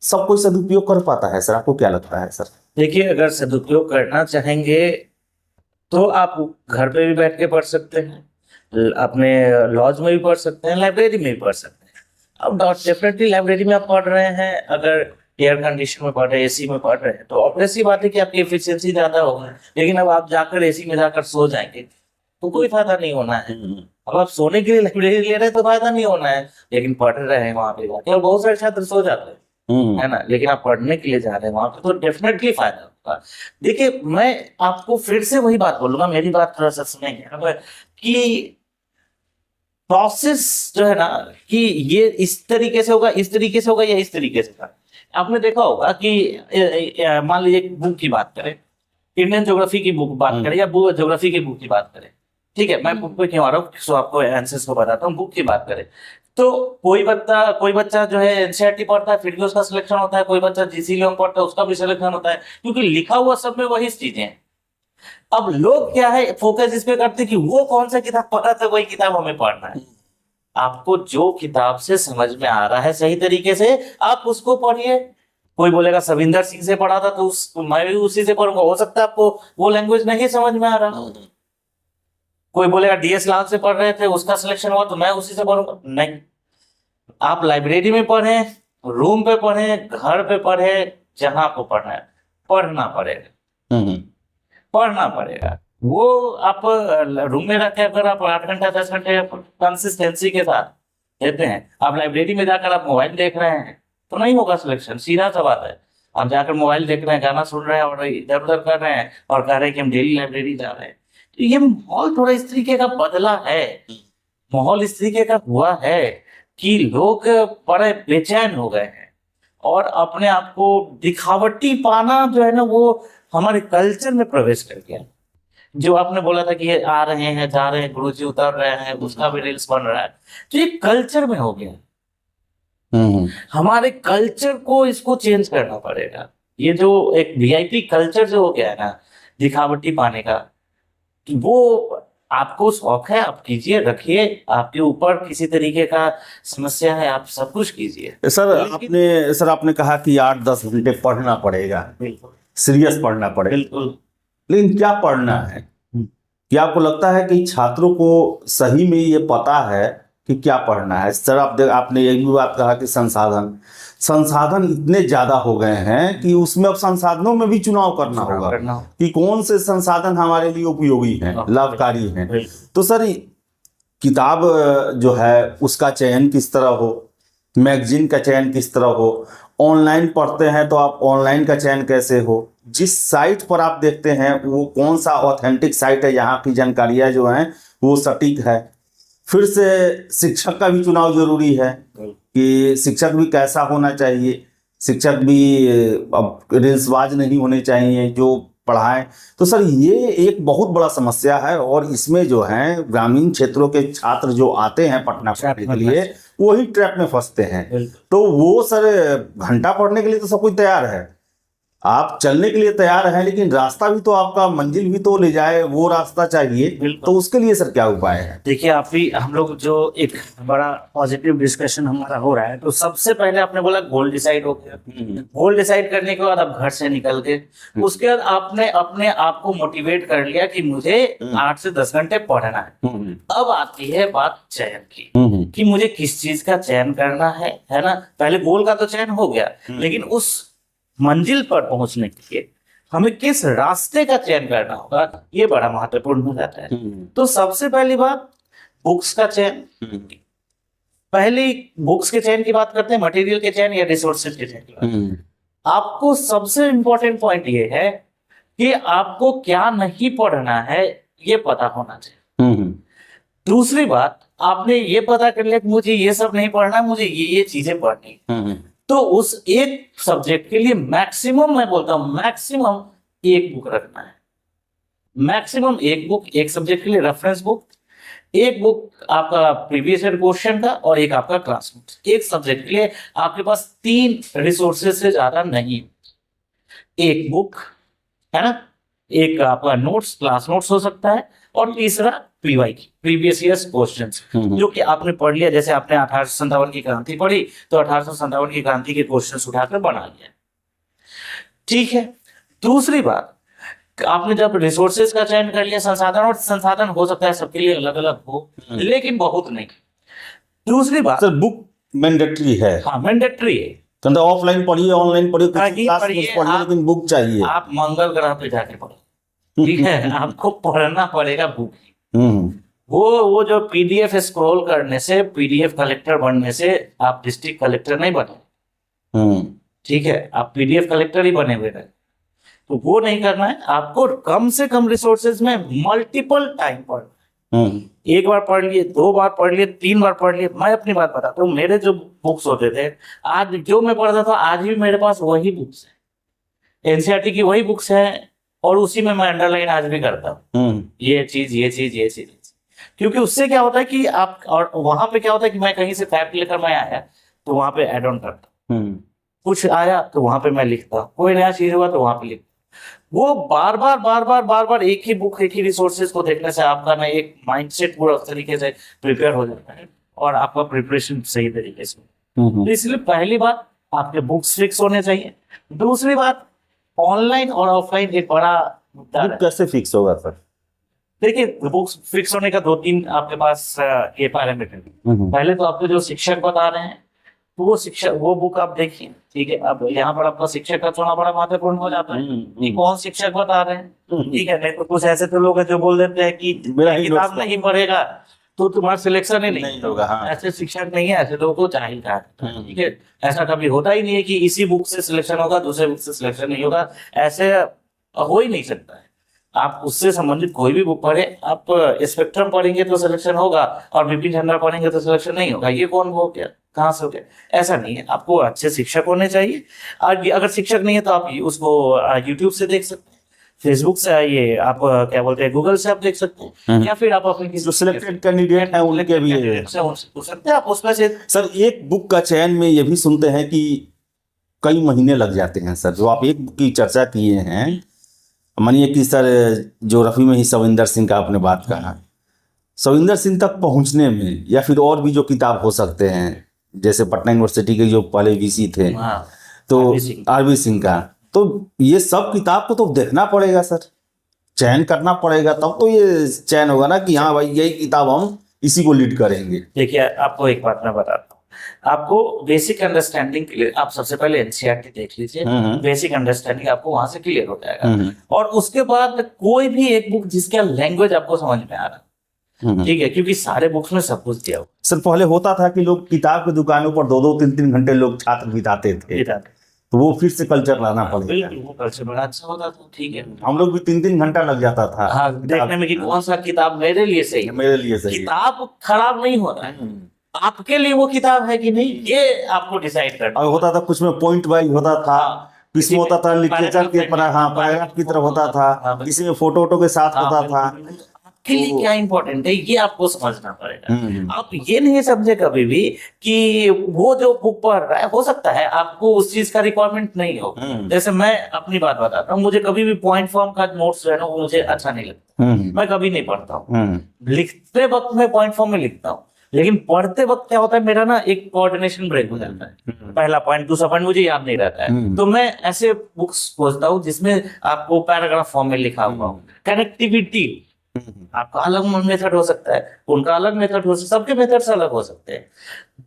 सब कोई सदुपयोग कर पाता है सर? आपको क्या लगता है सर? देखिए, अगर सदुपयोग करना चाहेंगे तो आप घर पे भी बैठ के पढ़ सकते हैं, अपने लॉज में भी पढ़ सकते हैं, लाइब्रेरी में भी पढ़ सकते हैं। अब डेफिनेटली लाइब्रेरी में आप पढ़ रहे हैं, अगर एयर कंडीशन में पढ़ रहे हैं, एसी में पढ़ रहे हैं, तो ऑब्वियस सी बात है कि आपकी एफिशिएंसी ज्यादा होगी। लेकिन अब आप जाकर एसी में जाकर सो जाएंगे तो कोई फायदा नहीं होना है। अब आप सोने के लिए लाइब्रेरी ले रहे हैं तो फायदा नहीं होना है, लेकिन पढ़ रहे हैं वहां पे जाकर, और बहुत सारे छात्र सो जाते हैं, है ना, लेकिन आप पढ़ने के लिए जा रहे हैं वहां पे, तो डेफिनेटली फायदा होगा। देखिए, मैं आपको फिर से वही बात बोलूंगा, मेरी बात थोड़ा सा सुनेंगे कि प्रोसेस जो है ना, कि ये इस तरीके से होगा, इस तरीके से होगा, या इस तरीके से होगा। आपने देखा होगा कि मान लीजिए एक बुक की बात करें, इंडियन ज्योग्राफी की बुक बात करें, या ज्योग्राफी की बुक की बात करें, ठीक है, मैं बुक पे क्यों आ रहा हूँ, सो आपको आंसर्स को बताता हूँ। बुक की बात करें तो कोई बच्चा जो है एनसीईआरटी पढ़ता है, फिर भी उसका सिलेक्शन होता है, कोई बच्चा जीसी लियोंग पढ़ता है, उसका भी सिलेक्शन होता है, क्योंकि लिखा हुआ सब में वही चीजें हैं। अब लोग क्या है, फोकस इस पे करते कि वो कौन सा किताब पढ़ा था, वही किताब हमें पढ़ना है। आपको जो किताब से समझ में आ रहा है सही तरीके से, आप उसको पढ़िए। कोई बोलेगा सविंदर सिंह से पढ़ा था तो मैं भी उसी से पढ़ूंगा, हो सकता है आपको वो लैंग्वेज नहीं समझ में आ रहा। कोई बोलेगा डीएस लाल से पढ़ रहे थे, उसका सिलेक्शन हुआ तो मैं उसी से पढ़ूंगा, नहीं। आप लाइब्रेरी में पढ़े, रूम पे पढ़े, घर पे पढ़े, जहां आपको पढ़ना है, पढ़ना पड़ेगा। पढ़ना पड़ेगा। वो आप रूम में रखे अगर आप 8 घंटा 10 घंटे कंसिस्टेंसी के साथ देते हैं, आप लाइब्रेरी में जाकर आप मोबाइल देख रहे हैं तो नहीं होगा सिलेक्शन, सीधा सा बात है। आप जाकर मोबाइल देख रहे हैं, गाना सुन रहे हैं और इधर उधर कर रहे हैं और कह रहे हैं कि हम डेली लाइब्रेरी जा रहे हैं, तो ये माहौल थोड़ा इस तरीके का बदला है। माहौल इस तरीके का हुआ है कि लोग बड़े बेचैन हो गए हैं और अपने आप को दिखावटी पाना जो है ना, वो हमारे कल्चर में प्रवेश कर गया। जो आपने बोला था कि ये आ रहे हैं जा रहे हैं, गुरुजी उतर रहे हैं, उसका भी रील्स बन रहा है, तो ये कल्चर में हो गया। हमारे कल्चर को इसको चेंज करना पड़ेगा। ये जो एक वीआईपी कल्चर जो हो गया है ना दिखावटी पाने का, वो आपको शौक है आप कीजिए, रखिए, आपके ऊपर किसी तरीके का समस्या है आप सब कुछ कीजिए। सर आपने कहा कि 8-10 घंटे पढ़ना पड़ेगा, बिल्कुल सीरियस पढ़ना पड़ेगा, बिल्कुल। लेकिन क्या पढ़ना है? क्या आपको लगता है कि छात्रों को सही में ये पता है कि क्या पढ़ना है? सर आपने ये भी बात कहा कि संसाधन इतने ज्यादा हो गए हैं कि उसमें अब संसाधनों में भी चुनाव करना होगा कि कौन से संसाधन हमारे लिए उपयोगी हैं, लाभकारी हैं। तो सर किताब जो है उसका चयन किस तरह हो, मैगजीन का चयन किस तरह हो, ऑनलाइन पढ़ते हैं तो आप ऑनलाइन का चयन कैसे हो, जिस साइट पर आप देखते हैं वो कौन सा ऑथेंटिक साइट है, यहाँ की जानकारियाँ जो हैं वो सटीक है। फिर से शिक्षक का भी चुनाव जरूरी है कि शिक्षक भी कैसा होना चाहिए, शिक्षक भी अब रील्सबाज नहीं होने चाहिए जो पढ़ाएं। तो सर ये एक बहुत बड़ा समस्या है और इसमें जो है ग्रामीण क्षेत्रों के छात्र जो आते हैं पढ़ने के लिए वही ट्रैप में फंसते हैं। तो वो सर घंटा पढ़ने के लिए तो सब कुछ तैयार है, आप चलने के लिए तैयार हैं, लेकिन रास्ता भी तो आपका मंजिल भी तो ले जाए, वो रास्ता चाहिए। तो उसके लिए सर क्या उपाय है? देखिए आप भी हम लोग जो एक बड़ा पॉजिटिव डिस्कशन हमारा हो रहा है, तो सबसे पहले आपने बोला गोल डिसाइड हो गया। गोल डिसाइड करने के बाद आप घर से निकल के उसके बाद आपने अपने आप को मोटिवेट कर लिया कि मुझे 8 से 10 घंटे पढ़ना है। अब आती है बात चयन की कि मुझे किस चीज का चयन करना है ना। पहले गोल का तो चयन हो गया, लेकिन उस मंजिल पर पहुंचने के लिए हमें किस रास्ते का चयन करना होगा, ये बड़ा महत्वपूर्ण हो जाता है। तो सबसे पहली बात बुक्स का चयन। पहले बुक्स के चयन की बात करते हैं, मटेरियल के चयन या रिसोर्सेज के चयन की बात। आपको सबसे इंपॉर्टेंट पॉइंट ये है कि आपको क्या नहीं पढ़ना है ये पता होना चाहिए। दूसरी बात, आपने ये पता कर लिया कि मुझे ये सब नहीं पढ़ना, मुझे ये चीजें पढ़नी, तो उस एक सब्जेक्ट के लिए मैक्सिमम, मैं बोलता हूं मैक्सिमम एक बुक रखना है। मैक्सिमम एक बुक, एक सब्जेक्ट के लिए रेफरेंस बुक, एक बुक आपका प्रीवियस ईयर क्वेश्चन का और एक आपका क्लास नोट्स। एक सब्जेक्ट के लिए आपके पास 3 रिसोर्सेज से ज्यादा नहीं। एक बुक है ना, एक आपका नोट्स, क्लास नोट्स हो सकता है, और तीसरा पीवाई की प्रीवियस ईयर्स क्वेश्चंस जो कि आपने पढ़ लिया। जैसे आपने 1857 की क्रांति पढ़ी तो 1857 की क्रांति के क्वेश्चंस उठाकर बना लिया, ठीक है। दूसरी बात, आपने जब रिसोर्सेज का चयन कर लिया, संसाधन, और संसाधन हो सकता है सबके लिए अलग अलग हो लेकिन बहुत नहीं। दूसरी बात सर, बुक मैंडेटरी है। हाँ, मैंडेटरी है। तो ऑफलाइन पढ़िए, ऑनलाइन पढ़िए, लेकिन बुक चाहिए। आप मंगल ग्रह पे जाके पढ़ो, ठीक है, आपको पढ़ना पड़ेगा बुक। वो जो पीडीएफ स्क्रॉल करने से, पीडीएफ कलेक्टर बनने से आप डिस्ट्रिक्ट कलेक्टर नहीं बने, ठीक है, आप पीडीएफ कलेक्टर ही बने हुए रहे। तो वो नहीं करना है, आपको कम से कम रिसोर्सेज में मल्टीपल टाइम पढ़ना है। एक बार पढ़ लिए, 2 बार पढ़ लिए, 3 बार पढ़ लिए। मैं अपनी बात बताता हूँ, मेरे जो बुक्स होते थे, आज जो मैं पढ़ता था आज भी मेरे पास वही बुक्स है, एनसीईआरटी की वही बुक्स है, और उसी में मैं अंडरलाइन आज भी करता हूँ, ये चीज। क्योंकि उससे क्या होता है कि आप, और वहां पे क्या होता है कि मैं कहीं से फैक्ट लेकर मैं आया तो वहां पे ऐड ऑन करता हूँ, कुछ आया तो वहां पे मैं लिखता हूँ, कोई नया चीज हुआ तो वहां पे लिखता हूँ। वो बार बार एक ही बुक, एक ही रिसोर्सेज को देखने से आपका ना एक माइंडसेट पूरा उस तरीके से प्रिपेयर हो जाता है और आपका प्रिपरेशन सही तरीके से। तो इसलिए पहली बात, आपके बुक्स फिक्स होने चाहिए। दूसरी बात, ऑनलाइन और ऑफलाइन एक बड़ा मुद्दा बुक है। कैसे फिक्स होगा सर? देखिए, बुक्स फिक्स होने का 2-3 आपके पास ये पैरामीटर है। पहले तो आपके जो शिक्षक बता रहे हैं, तो वो शिक्षक, वो बुक आप देखिए, ठीक है। अब यहाँ पर आपका शिक्षक का चुनाव बड़ा महत्वपूर्ण हो जाता है कि कौन शिक्षक बता रहे हैं, ठीक है। नहीं तो कुछ ऐसे तो लोग हैं जो बोल देते हैं कि मेरा ही किताब नोट्स नहीं पढ़ेगा तो तुम्हारा सिलेक्शन ही नहीं नहीं होगा, हाँ। ऐसे शिक्षक नहीं है, ऐसे लोगों को चाहिए था, ठीक है। ऐसा कभी होता ही नहीं है कि इसी बुक से सिलेक्शन होगा, दूसरे बुक से सिलेक्शन नहीं होगा, ऐसे हो ही नहीं सकता है। आप उससे संबंधित कोई भी बुक पढ़े, आप स्पेक्ट्रम पढ़ेंगे तो सिलेक्शन होगा और बिपिन चंद्रा पढ़ेंगे तो सिलेक्शन नहीं होगा। ये कौन हो गया, कहाँ से हो गया? ऐसा नहीं है। आपको अच्छे शिक्षक होने चाहिए। और अगर शिक्षक नहीं है तो आप उसको यूट्यूब से देख सकते हैं, फेसबुक से, ये आप क्या बोलते हैं, गूगल से आप देख सकते हैं, या फिर आप अपने किसी जो सिलेक्टेड कैंडिडेट हैं उनके भी से उनसे पूछ सकते हैं आप उसमें से। सर, एक बुक का चयन में ये भी सुनते हैं कि कई महीने लग जाते हैं सर। जो आप एक बुक की चर्चा किए हैं, मानिए कि सर जो रफ़ी में ही सविंदर सिंह का आपने बात कहा, सविंदर सिंह तक पहुंचने में, या फिर और भी जो किताब हो सकते हैं, जैसे पटना यूनिवर्सिटी के जो पहले वीसी थे, तो आरबी सिंह का, तो ये सब किताब को तो देखना पड़ेगा सर, चयन करना पड़ेगा, तब तो ये चयन होगा ना कि हाँ भाई यही किताब हम इसी को लीड करेंगे। देखिए, आपको एक बात मैं बताता हूँ। आपको बेसिक अंडरस्टैंडिंग के लिए आप सबसे पहले एनसीईआरटी देख लीजिए। बेसिक अंडरस्टैंडिंग आपको वहां से क्लियर हो जाएगा। और उसके बाद कोई भी एक बुक जिसका लैंग्वेज आपको समझ में आ रहा, ठीक है, क्योंकि सारे बुक्स में सब कुछ दिया हुआ। सर, पहले होता था कि लोग किताब की दुकानों पर 2-2, 3-3 घंटे लोग छात्र बिताते थे, तो वो फिर से कल्चर लाना पड़ेगा। वो कल्चर बड़ा अच्छा होता था, ठीक है। हम लोग भी 3-3 घंटा लग जाता था, हाँ, देखने में कि कौन सा किताब मेरे लिए सही है। मेरे लिए सही है। किताब खराब नहीं होता है, आपके लिए वो किताब है कि नहीं, ये आपको डिसाइड करना। और होता था कुछ में पॉइंट वाइज होता था, किसी में होता था लिटरेचर के पैराग्राफ की तरफ होता था, किसी में फोटो वोटो के साथ होता था। आपके लिए क्या इंपॉर्टेंट है ये आपको समझना पड़ेगा। आप ये नहीं समझे कभी भी कि वो जो बुक पढ़ रहा है, हो सकता है आपको उस चीज का रिक्वायरमेंट नहीं हो। जैसे मैं अपनी बात बताता हूँ, मुझे कभी भी पॉइंट फॉर्म का नोट्स जो है ना, वो मुझे अच्छा नहीं लगता, मैं कभी नहीं पढ़ता हूँ। लिखते वक्त मैं पॉइंट फॉर्म में लिखता हूँ, लेकिन पढ़ते वक्त क्या होता है, मेरा ना एक कोऑर्डिनेशन ब्रेक हो जाता है। पहला पॉइंट, दूसरा पॉइंट मुझे याद नहीं रहता है, तो मैं ऐसे बुक्स खोजता हूँ जिसमें आपको पैराग्राफ फॉर्म में लिखा हुआ हो। कनेक्टिविटी, आपका अलग मेथड हो सकता है, उनका अलग मेथड हो सकता है, सबके मेथड्स अलग हो सकते हैं।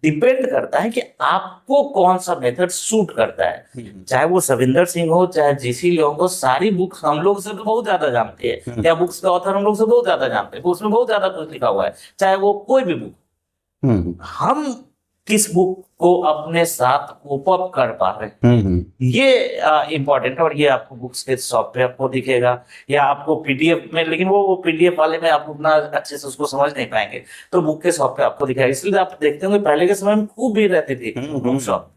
डिपेंड करता है कि आपको कौन सा मेथड सूट करता है। चाहे वो सविंदर सिंह हो, चाहे जीसी लोग हो, सारी बुक्स हम लोग से तो बहुत ज्यादा जानते हैं, या बुक्स का ऑथर हम लोग से बहुत ज्यादा जानते हैं, उसमें बहुत ज्यादा कुछ लिखा हुआ है, चाहे वो कोई भी बुक। हम किस बुक को अपने साथ कोप अप कर पा रहे हैं, ये इंपॉर्टेंट है। और ये आपको बुक्स के शॉप पे आपको दिखेगा, या आपको पीडीएफ में, लेकिन वो पीडीएफ वाले में आप उतना अच्छे से उसको समझ नहीं पाएंगे, तो बुक के शॉप पे आपको दिखेगा। इसलिए आप देखते होंगे पहले के समय में खूब भीड़ रहती थी बुक शॉप।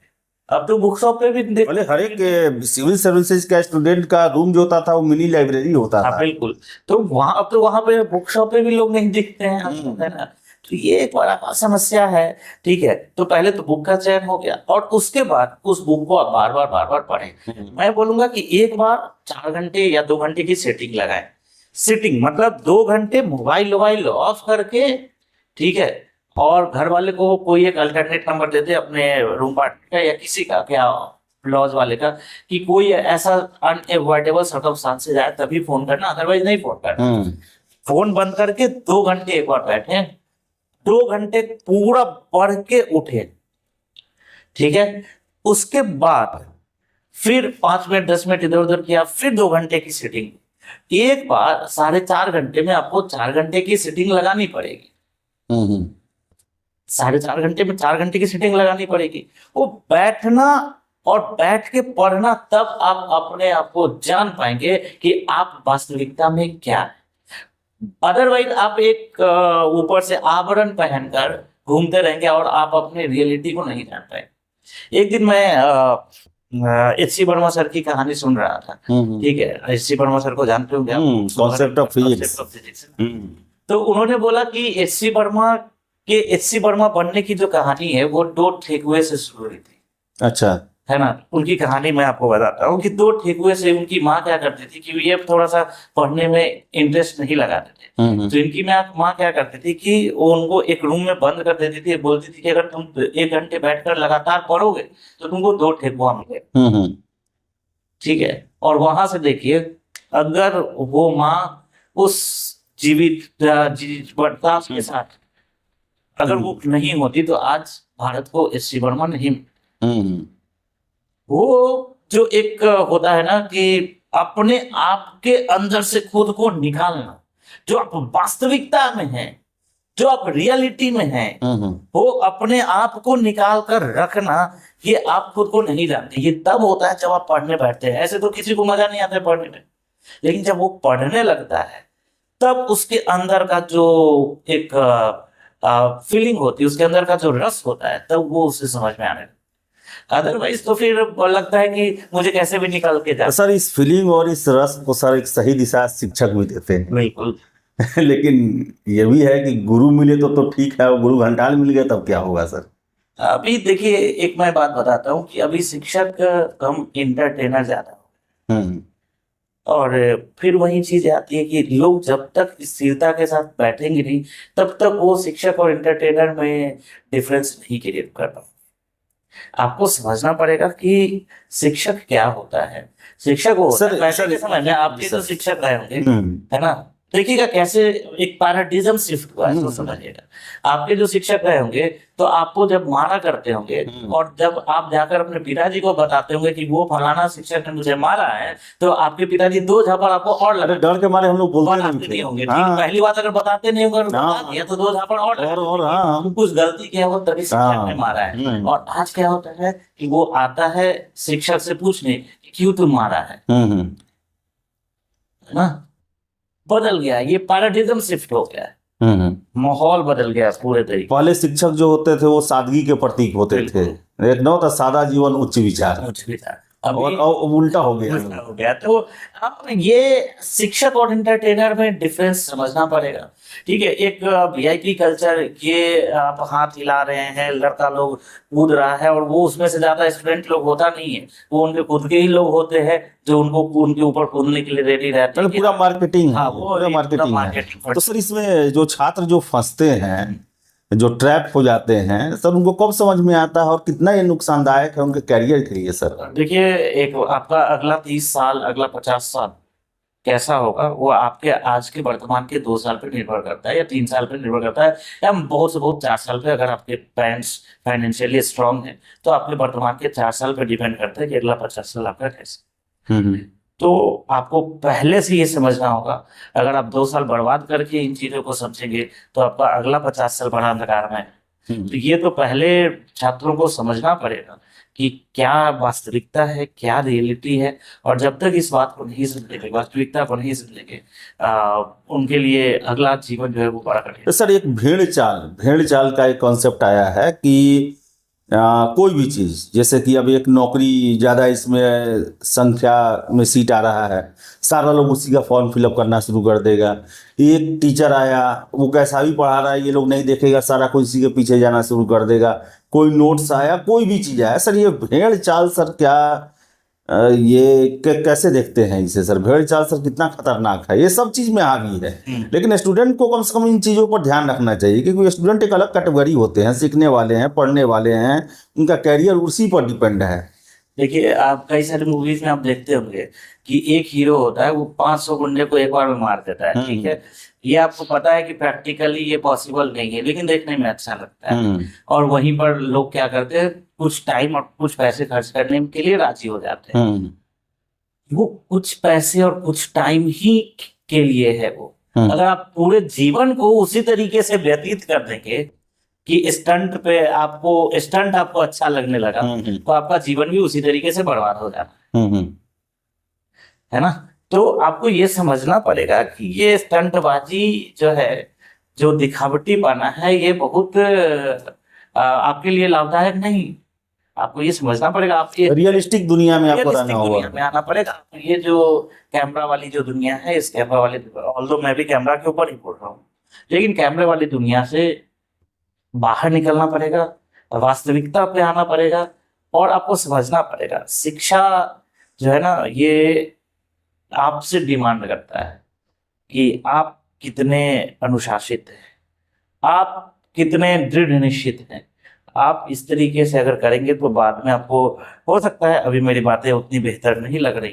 अब तो बुक शॉप पे भी हर एक सिविल सर्विसेज का स्टूडेंट का रूम जो होता था वो मिनी लाइब्रेरी होता था। बिल्कुल। तो वहां, अब तो वहां पे बुक शॉप पे भी लोग नहीं दिखते हैं, है ना। तो ये एक बड़ा समस्या है, ठीक है। तो पहले तो बुक का चयन हो गया, और उसके बाद उस बुक को आप बार बार पढ़ें। मैं बोलूंगा कि एक बार 4 घंटे या 2 घंटे की सेटिंग लगाएं। सेटिंग मतलब 2 घंटे मोबाइल ऑफ करके, ठीक है, और घर वाले को कोई एक अल्टरनेट नंबर दे दे, अपने रूम पार्टनर का या किसी का, क्या लॉज वाले का, कि कोई ऐसा अनएवॉइडेबल सर्कमस्टांसेस आए तभी फोन करना, अदरवाइज नहीं फोन करना। फोन बंद करके 2 घंटे एक बार बैठे, 2 घंटे पूरा पढ़ के उठे, ठीक है। उसके बाद फिर 5 मिनट 10 मिनट इधर उधर किया, फिर 2 घंटे की सीटिंग। एक बार 4.5 घंटे में आपको 4 घंटे की सीटिंग लगानी पड़ेगी। 4.5 घंटे में 4 घंटे की सीटिंग लगानी पड़ेगी। वो बैठना और बैठ के पढ़ना, तब आप अपने आप को जान पाएंगे कि आप वास्तविकता में क्या है। अदरवाइज आप एक ऊपर से आवरण पहनकर घूमते रहेंगे और आप अपने रियलिटी को नहीं जान पाएंगे। एक दिन मैं एच.सी. वर्मा सर की कहानी सुन रहा था, ठीक है। एच.सी. वर्मा सर को जानते होंगे, कॉन्सेप्ट ऑफ फिजिक्स। तो उन्होंने बोला कि एच.सी. वर्मा बनने की जो कहानी है वो 2 ठेकुए से शुरू हुई थी। अच्छा। है ना। उनकी कहानी मैं आपको बताता हूँ कि दो ठेकुए से उनकी माँ क्या करती थी कि ये थोड़ा सा पढ़ने में इंटरेस्ट नहीं लगाते थे। तो इनकी माँ क्या करती थी कि वो उनको एक रूम में बंद कर देती थी, बोलती थी कि अगर तुम 1 घंटे बैठकर लगातार पढ़ोगे तो तुमको 2 ठेकुआ मिलेगा। ठीक है। और वहां से देखिए, अगर वो माँ उस जीवटता के साथ अगर वो नहीं होती तो आज भारत को एस.सी. वर्मा नहीं मिलता। वो जो एक होता है ना कि अपने आप के अंदर से खुद को निकालना, जो आप वास्तविकता में है, जो आप रियलिटी में है, वो अपने आप को निकाल कर रखना, ये आप खुद को नहीं जानते। ये तब होता है जब आप पढ़ने बैठते हैं। ऐसे तो किसी को मजा नहीं आता है पढ़ने में, लेकिन जब वो पढ़ने लगता है तब उसके अंदर का जो एक फीलिंग होती है, उसके अंदर का जो रस होता है, तब वो उसे समझ में आने लगता है। अदरवाइज तो फिर लगता है कि मुझे कैसे भी निकल के जा। सर इस फीलिंग और इस रस को सर एक सही दिशा शिक्षक भी देते हैं। बिल्कुल। लेकिन ये भी है कि गुरु मिले तो ठीक है, और गुरु घंटाल मिल गया तब क्या होगा सर? अभी देखिए, एक मैं बात बताता हूँ कि अभी शिक्षक कम इंटरटेनर ज्यादा हो गए। और फिर वही चीज आती है कि लोग जब तक स्थिरता के साथ बैठेंगे नहीं, तब तक वो शिक्षक और इंटरटेनर में डिफरेंस नहीं क्रिएट कर पाएंगे। आपको समझना पड़ेगा कि शिक्षक क्या होता है। शिक्षक वो होता है, पहले के समय में आपके जो शिक्षक रहे होंगे, है ना, देखिएगा कैसे एक पैराडिज्म शिफ्ट हुआ है, तो समझिएगा। आपके जो शिक्षक रहे होंगे तो आपको जब मारा करते होंगे, और जब आप जाकर अपने पिताजी को बताते होंगे कि वो फलाना शिक्षक ने मुझे मारा है, तो आपके पिताजी 2 झापड़ आपको और लगा, डर के मारे हम लोग बोलते नहीं होंगे। पहली बात अगर बताते नहीं होंगे, बता दिया तो 2 झापड़ और कुछ गलती किया हो तभी शिक्षक ने मारा है। और आज क्या होता है कि वो आता है शिक्षक से पूछने क्यों तुम मारा है ना। बदल गया, ये पैराडिज्म शिफ्ट हो गया है, माहौल बदल गया पूरे तरीके। पहले शिक्षक जो होते थे वो सादगी के प्रतीक होते थे, एक न था सादा जीवन उच्च विचार, और उल्टा हो गया। तो अब ये शिक्षक और इंटरटेनर में डिफरेंस समझना पड़ेगा। ठीक है, एक वीआईपी कल्चर, ये आप हाथ हिला रहे हैं, लड़का लोग कूद रहा है, और वो उसमें से ज्यादा स्टूडेंट लोग होता नहीं है, वो उनके खुद के ही लोग होते हैं जो उनको उनके ऊपर कूदने के लिए रेडी रहते हैं। पूरा मार्केटिंग है। हाँ, वो पूरा मार्केटिंग है। तो सर इसमें जो छात्र जो फंसते हैं, जो ट्रैप हो जाते हैं सर, उनको कब समझ में आता है और कितना ये नुकसानदायक है उनके करियर के लिए सर? देखिए, एक आपका अगला 30 साल, अगला 50 साल कैसा होगा, वो आपके आज के वर्तमान के 2 साल पे निर्भर करता है, या 3 साल पे निर्भर करता है, या बहुत से बहुत 4 साल पे। अगर आपके पेरेंट्स फाइनेंशियली स्ट्रांग है तो आपके वर्तमान के 4 साल पे डिपेंड करता है कि अगला 50 साल आपका कैसे। तो आपको पहले से ये समझना होगा, अगर आप 2 साल बर्बाद करके इन चीजों को समझेंगे तो आपका अगला 50 साल बड़ा अंधकार में है। तो ये तो पहले छात्रों को समझना पड़ेगा कि क्या वास्तविकता है, क्या रियलिटी है। और जब तक इस बात को नहीं समझेंगे, वास्तविकता को नहीं समझेंगे, उनके लिए अगला जीवन जो है वो बड़ा कठिन। तो सर एक भेड़ चाल का एक कॉन्सेप्ट आया है कि कोई भी चीज़, जैसे कि अब एक नौकरी ज़्यादा इसमें संख्या में सीट आ रहा है, सारा लोग उसी का फॉर्म फिलअप करना शुरू कर देगा। एक टीचर आया, वो कैसा भी पढ़ा रहा है ये लोग नहीं देखेगा, सारा कोई इसी के पीछे जाना शुरू कर देगा। कोई नोट्स आया, कोई भी चीज़ आया, सर ये भेड़ चाल सर क्या ये कैसे देखते हैं इसे सर? भेड़ चाल सर कितना खतरनाक है, ये सब चीज़ में हावी है। लेकिन स्टूडेंट को कम से कम इन चीज़ों पर ध्यान रखना चाहिए, क्योंकि स्टूडेंट एक अलग कैटेगरी होते हैं, सीखने वाले हैं, पढ़ने वाले हैं, उनका कैरियर उसी पर डिपेंड है। देखिए, आप कई सारी मूवीज में आप देखते होंगे कि एक हीरो होता है, वो 500 गुंडे को एक बार में मार देता है। ठीक है, ये आपको पता है कि प्रैक्टिकली ये पॉसिबल नहीं है, लेकिन देखने में अच्छा लगता है। और वहीं पर लोग क्या करते हैं, कुछ टाइम और कुछ पैसे खर्च करने के लिए राजी हो जाते हैं। वो कुछ पैसे और कुछ टाइम ही के लिए है वो। अगर आप पूरे जीवन को उसी तरीके से व्यतीत कर देंगे कि स्टंट आपको अच्छा लगने लगा, तो आपका जीवन भी उसी तरीके से बर्बाद हो जाता है ना। तो आपको ये समझना पड़ेगा कि ये स्टंटबाजी जो है, जो दिखावटी बना है, ये बहुत आपके लिए लाभदायक नहीं। आपको ये समझना पड़ेगा, आपके रियलिस्टिक दुनिया में आपको रहना होगा, दुनिया में आना पड़ेगा। ये जो कैमरा वाली जो दुनिया है, इस कैमरा वाली, ऑल्दो मैं भी कैमरा के ऊपर ही बोल रहा हूँ, लेकिन कैमरे वाली दुनिया से बाहर निकलना पड़ेगा, वास्तविकता पे आना पड़ेगा, और आपको समझना पड़ेगा, शिक्षा जो है ना, ये आपसे डिमांड करता है कि आप कितने अनुशासित हैं, आप कितने दृढ़ निश्चित हैं। आप इस तरीके से अगर करेंगे तो बाद में आपको, हो सकता है अभी मेरी बातें उतनी बेहतर नहीं लग रही,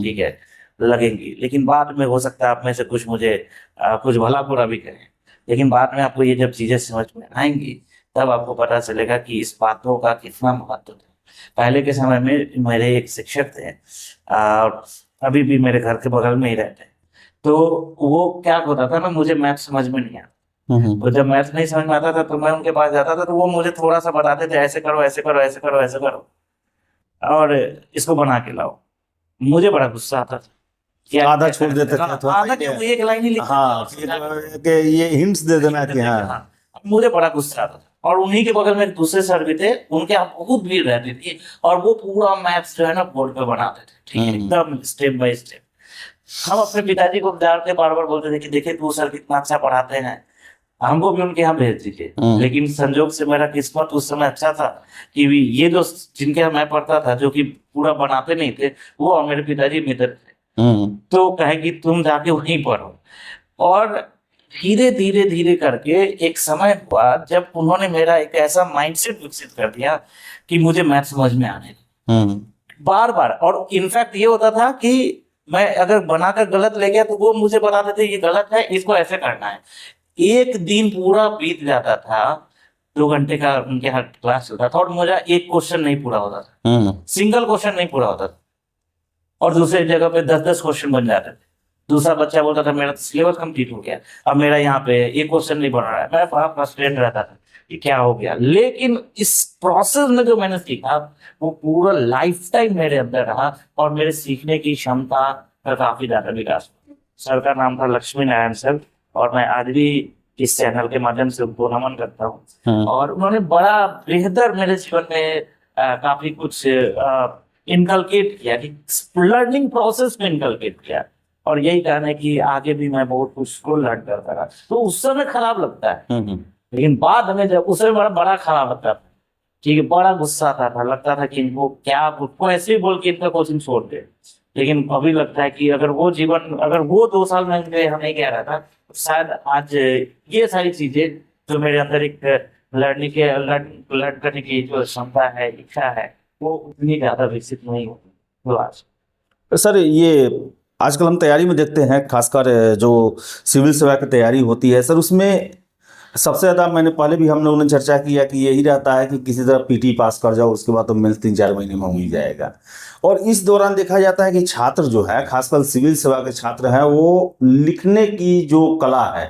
ठीक है, लगेंगी, लेकिन बाद में हो सकता है आप में से कुछ मुझे कुछ भला बुरा भी कहें, लेकिन बाद में आपको ये जब चीजें समझ में आएंगी तब आपको पता चलेगा कि इस बातों का कितना महत्व था। पहले के समय में मेरे एक शिक्षक थे, अभी भी मेरे घर के बगल में ही रहते हैं, तो वो क्या होता था ना, मुझे मैथ समझ में नहीं आता, तो जब मैथ नहीं समझ में आता था तो मैं उनके पास जाता था, तो वो मुझे थोड़ा सा बताते थे, ऐसे करो ऐसे करो ऐसे करो ऐसे करो और इसको बना के लाओ। मुझे बड़ा गुस्सा आता था कि आधा छोड़ देते थे, थोड़ा आधा क्यों, एक लाइन ही लिखा हाँ, कि ये हिंट्स दे देना कि हाँ। मुझे बड़ा गुस्सा आता था। और उन्हीं के बगल में एक दूसरे सर भी थे, उनके यहाँ बहुत भीड़ रहती थी और वो पूरा मैथ्स जो है ना बोर्ड पे बनाते थे, ठीक है, एकदम स्टेप बाय स्टेप। हम अपने पिताजी को डांटते, बार बार बोलते थे कि देखिए तू सर कितना अच्छा पढ़ाते हैं, हमको भी उनके यहाँ भेज दीजिए। लेकिन संजोग से मेरा किस्मत उस समय अच्छा था कि ये जो जिनके यहाँ मैं पढ़ता था, जो कि पूरा बनाते नहीं थे, वो और मेरे पिताजी मित्र थे, तो कहे कि तुम जाके वहीं पढ़ो। और धीरे धीरे धीरे करके एक समय बाद जब उन्होंने मेरा एक ऐसा माइंडसेट विकसित कर दिया कि मुझे मैथ समझ में आने लगा बार बार। और इनफैक्ट ये होता था कि मैं अगर बनाकर गलत ले गया तो वो मुझे बताते थे ये गलत है, इसको ऐसे करना है। एक दिन पूरा बीत जाता था, 2 घंटे का उनके यहाँ क्लास चलता था और मुझे एक क्वेश्चन नहीं पूरा होता था, सिंगल क्वेश्चन नहीं पूरा होता था, और दूसरी जगह पे 10-10 क्वेश्चन बन जाते थे। दूसरा बच्चा बोलता था मेरा तो सिलेबस कंप्लीट हो गया, अब मेरा यहाँ पे एक क्वेश्चन नहीं बन रहा है। मैं बड़ा फ्रस्ट्रेट रहता था कि क्या हो गया। लेकिन इस प्रोसेस में जो मैंने सीखा वो पूरा लाइफ टाइम मेरे अंदर रहा और मेरे सीखने की क्षमता का काफी ज्यादा विकास हुआ। सर का नाम था लक्ष्मी नारायण सर, और मैं आज भी इस चैनल के माध्यम से उनको नमन करता हूँ। और उन्होंने बड़ा बेहतर मेरे जीवन में काफी कुछ इनकलकेट किया, कि लर्निंग प्रोसेस में इनकलकेट किया। और यही कारण है कि आगे भी मैं बहुत कुछ को लर्न करता रहा। तो उस समय खराब लगता है, लेकिन बाद में जब उस समय बड़ा बड़ा खराब लगता था, ठीक है, बड़ा गुस्सा आता था, लगता था कि इनको क्या, उसको ऐसे ही बोल के इनका कोचिंग छोड़ दे। लेकिन अभी लगता है कि अगर वो जीवन, अगर वो 2 साल में हमें कह रहा था, तो शायद आज ये सारी चीजें जो मेरे अंदर एक लर्न करने की जो क्षमता है, इच्छा है, वो उतनी ज्यादा विकसित नहीं होती तो आज। सर ये आजकल हम तैयारी में देखते हैं, खासकर जो सिविल सेवा की तैयारी होती है सर, उसमें सबसे ज़्यादा मैंने पहले भी हम लोगों ने चर्चा किया कि यही रहता है कि किसी तरह पीटी पास कर जाओ, उसके बाद तो मेंस 3-4 महीने में मिल जाएगा। और इस दौरान देखा जाता है कि छात्र जो है, खासकर सिविल सेवा के छात्र हैं, वो लिखने की जो कला है,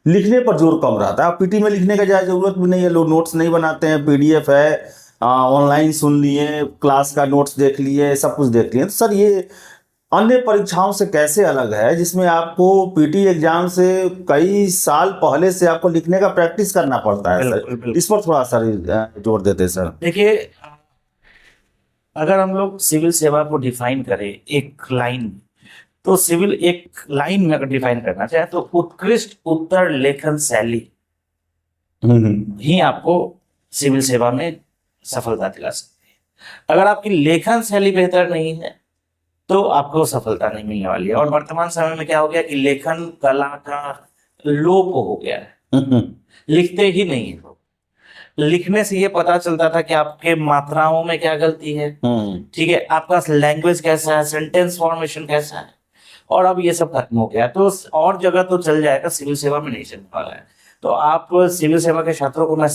लिखने पर जोर कम रहता है। पीटी में लिखने का ज़्यादा जरूरत भी नहीं है, लोग नोट्स नहीं बनाते हैं, PDF है, ऑनलाइन सुन लिए, क्लास का नोट्स देख लिए, सब कुछ देख लिए। तो सर ये अन्य परीक्षाओं से कैसे अलग है, जिसमें आपको पीटी एग्जाम से कई साल पहले से आपको लिखने का प्रैक्टिस करना पड़ता है? सर इस पर थोड़ा सा जोर देते सर। देखिए, अगर हम लोग सिविल सेवा को डिफाइन करें एक लाइन, तो सिविल एक लाइन में अगर डिफाइन करना चाहे तो उत्कृष्ट उत्तर लेखन शैली ही आपको सिविल सेवा में सफलता दिला सकती है। अगर आपकी लेखन शैली बेहतर नहीं है तो आपको सफलता नहीं मिलने वाली है। और वर्तमान समय में क्या हो गया कि लेखन कला का लोप हो गया है, लिखते ही नहीं है। लिखने से ये पता चलता था कि आपके मात्राओं में क्या गलती है, ठीक है, आपका लैंग्वेज कैसा है, सेंटेंस फॉर्मेशन कैसा है, और अब ये सब खत्म हो गया। तो और जगह तो चल जाएगा, सिविल सेवा में नहीं चल पा रहा है। तो आप सिविल सेवा के छात्रों को मैं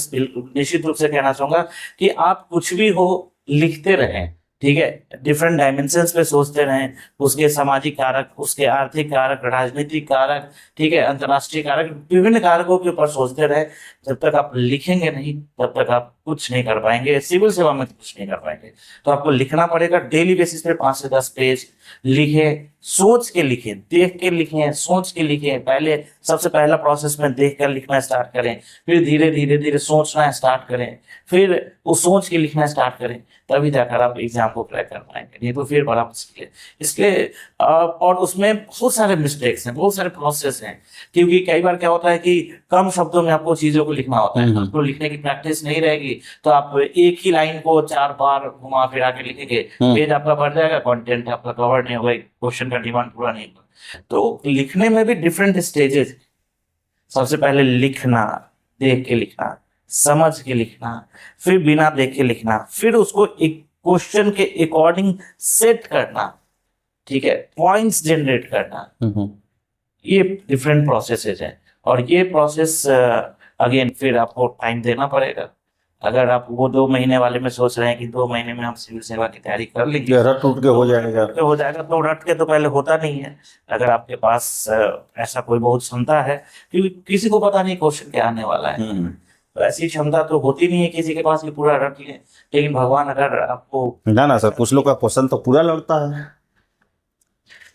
निश्चित रूप से कहना चाहूंगा कि आप कुछ भी हो लिखते रहें, ठीक है, डिफरेंट डायमेंशंस पे सोचते रहें, उसके सामाजिक कारक, उसके आर्थिक कारक, राजनीतिक कारक, ठीक है, अंतर्राष्ट्रीय कारक, विभिन्न कारकों के ऊपर सोचते रहे। जब तक आप लिखेंगे नहीं तब तक आप कुछ नहीं कर पाएंगे, सिविल सेवा में कुछ नहीं कर पाएंगे। तो आपको लिखना पड़ेगा डेली बेसिस पे 5 से 10 पेज, लिखे, सोच के लिखे, देख के लिखे, सोच के लिखे। पहले सबसे पहला प्रोसेस में देख कर लिखना स्टार्ट करें, फिर धीरे धीरे धीरे सोचना स्टार्ट करें, फिर वो सोच के लिखना स्टार्ट करें, तभी जाकर आप एग्जाम को क्रैक कर पाएंगे, नहीं तो फिर बड़ा मुश्किल है। इसलिए और उसमें बहुत सारे मिस्टेक्स हैं, बहुत सारे प्रोसेस हैं, क्योंकि कई बार क्या होता है कि कम शब्दों में आपको चीजों को लिखना होता है, आपको लिखने की प्रैक्टिस नहीं रहेगी तो आप एक ही लाइन को 4 बार घुमा फिरा के लिखेंगे, पेज आपका बढ़ जाएगा, कंटेंट आपका कवर नहीं होगा, क्वेश्चन का डिमांड पूरा नहीं होगा। तो लिखने में भी डिफरेंट स्टेजेस। सबसे पहले लिखना, देख के लिखना, समझ के लिखना, फिर बिना देख के लिखना, फिर उसको एक क्वेश्चन के अकॉर्डिंग सेट करना, ठीक है, पॉइंट्स जनरेट करना। ये डिफरेंट प्रोसेसेस हैं, और ये प्रोसेस अगेन फिर आपको टाइम देना पड़ेगा। अगर आप वो 2 महीने वाले में सोच रहे हैं कि 2 महीने में हम सिविल सेवा की तैयारी कर लेंगे, रट टूट के हो जाएगा, हो जाएगा, तो रट के तो पहले होता नहीं है। अगर आपके पास ऐसा कोई बहुत क्षमता है, क्योंकि किसी को पता नहीं क्वेश्चन क्या आने वाला है, तो ऐसी क्षमता तो होती नहीं है किसी के पास कि पूरा रट ले। लेकिन भगवान अगर आपको ना सर, कुछ लोग का क्वेश्चन तो पूरा लड़ता है,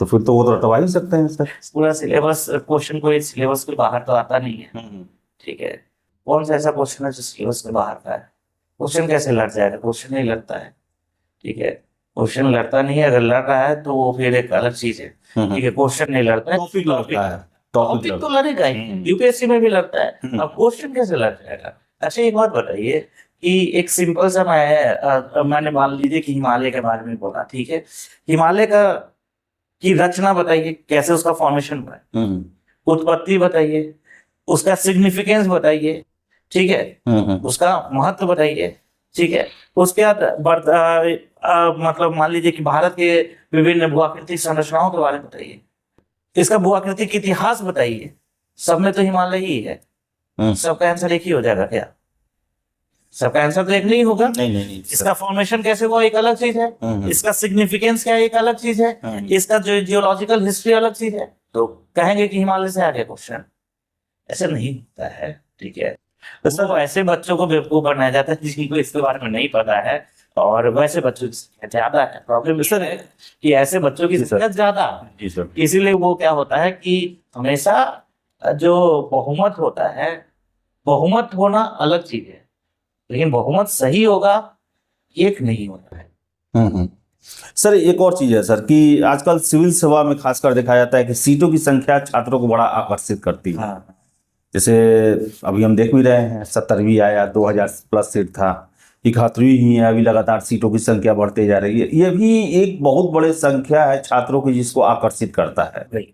तो फिर तो वो तो रटवा ही सकते हैं सर। पूरा सिलेबस, क्वेश्चन कोई सिलेबस के बाहर तो आता नहीं है, ठीक है। कौन सा ऐसा क्वेश्चन है जो सिलेबस के बाहर का है? क्वेश्चन कैसे लड़ जाएगा? क्वेश्चन नहीं लड़ता है, ठीक है, क्वेश्चन लड़ता नहीं है। अगर लड़ रहा है तो वो फिर एक अलग चीज है, ठीक है। क्वेश्चन नहीं लड़ता है, टॉपिक लड़ता है, टॉपिक तो लड़ेगा ही, यूपीएससी में भी लड़ता है, अब क्वेश्चन कैसे लड़ जाएगा? अच्छा एक बात बताइए कि एक सिंपल सा मैंने मान लीजिए कि हिमालय के बारे में बोला, ठीक है, हिमालय का की रचना बताइए, कैसे उसका फॉर्मेशन हुआ है, उत्पत्ति बताइए, उसका सिग्निफिकेंस बताइए, ठीक है, उसका महत्व बताइए, ठीक है। उसके बाद मतलब मान लीजिए कि भारत के विभिन्न भूआकृतिक संरचनाओं के बारे में बताइए, इसका भूआकृतिक इतिहास बताइए। सब में तो हिमालय ही है, सबका आंसर एक ही हो जाएगा क्या? सबका आंसर तो एक नहीं होगा। नहीं इसका फॉर्मेशन कैसे हुआ एक अलग चीज है, इसका सिग्निफिकेंस क्या है एक अलग चीज है, इसका जो जियोलॉजिकल हिस्ट्री अलग चीज है। तो कहेंगे कि हिमालय से आ गया क्वेश्चन, ऐसे नहीं होता है, ठीक है। तो सब ऐसे बच्चों को बेवकूफ बनाया जाता है जिनको इसके बारे में नहीं पता है, और वैसे बच्चों की संख्या ज्यादा है। प्रॉब्लम इस है कि ऐसे बच्चों की संख्या ज्यादा है, इसीलिए वो क्या होता है कि हमेशा जो बहुमत होता है, बहुमत होना अलग चीज है, लेकिन बहुमत सही होगा एक नहीं होता है। सर एक और चीज है सर कि आजकल सिविल सेवा में खासकर देखा जाता है कि सीटों की संख्या छात्रों को बड़ा आकर्षित करती है। जैसे अभी हम देख भी रहे हैं 70वीं आया, 2000 प्लस सीट था, 71वीं ही है, अभी लगातार सीटों की संख्या बढ़ते जा रही है। ये भी एक बहुत बड़ी संख्या है छात्रों की जिसको आकर्षित करता है।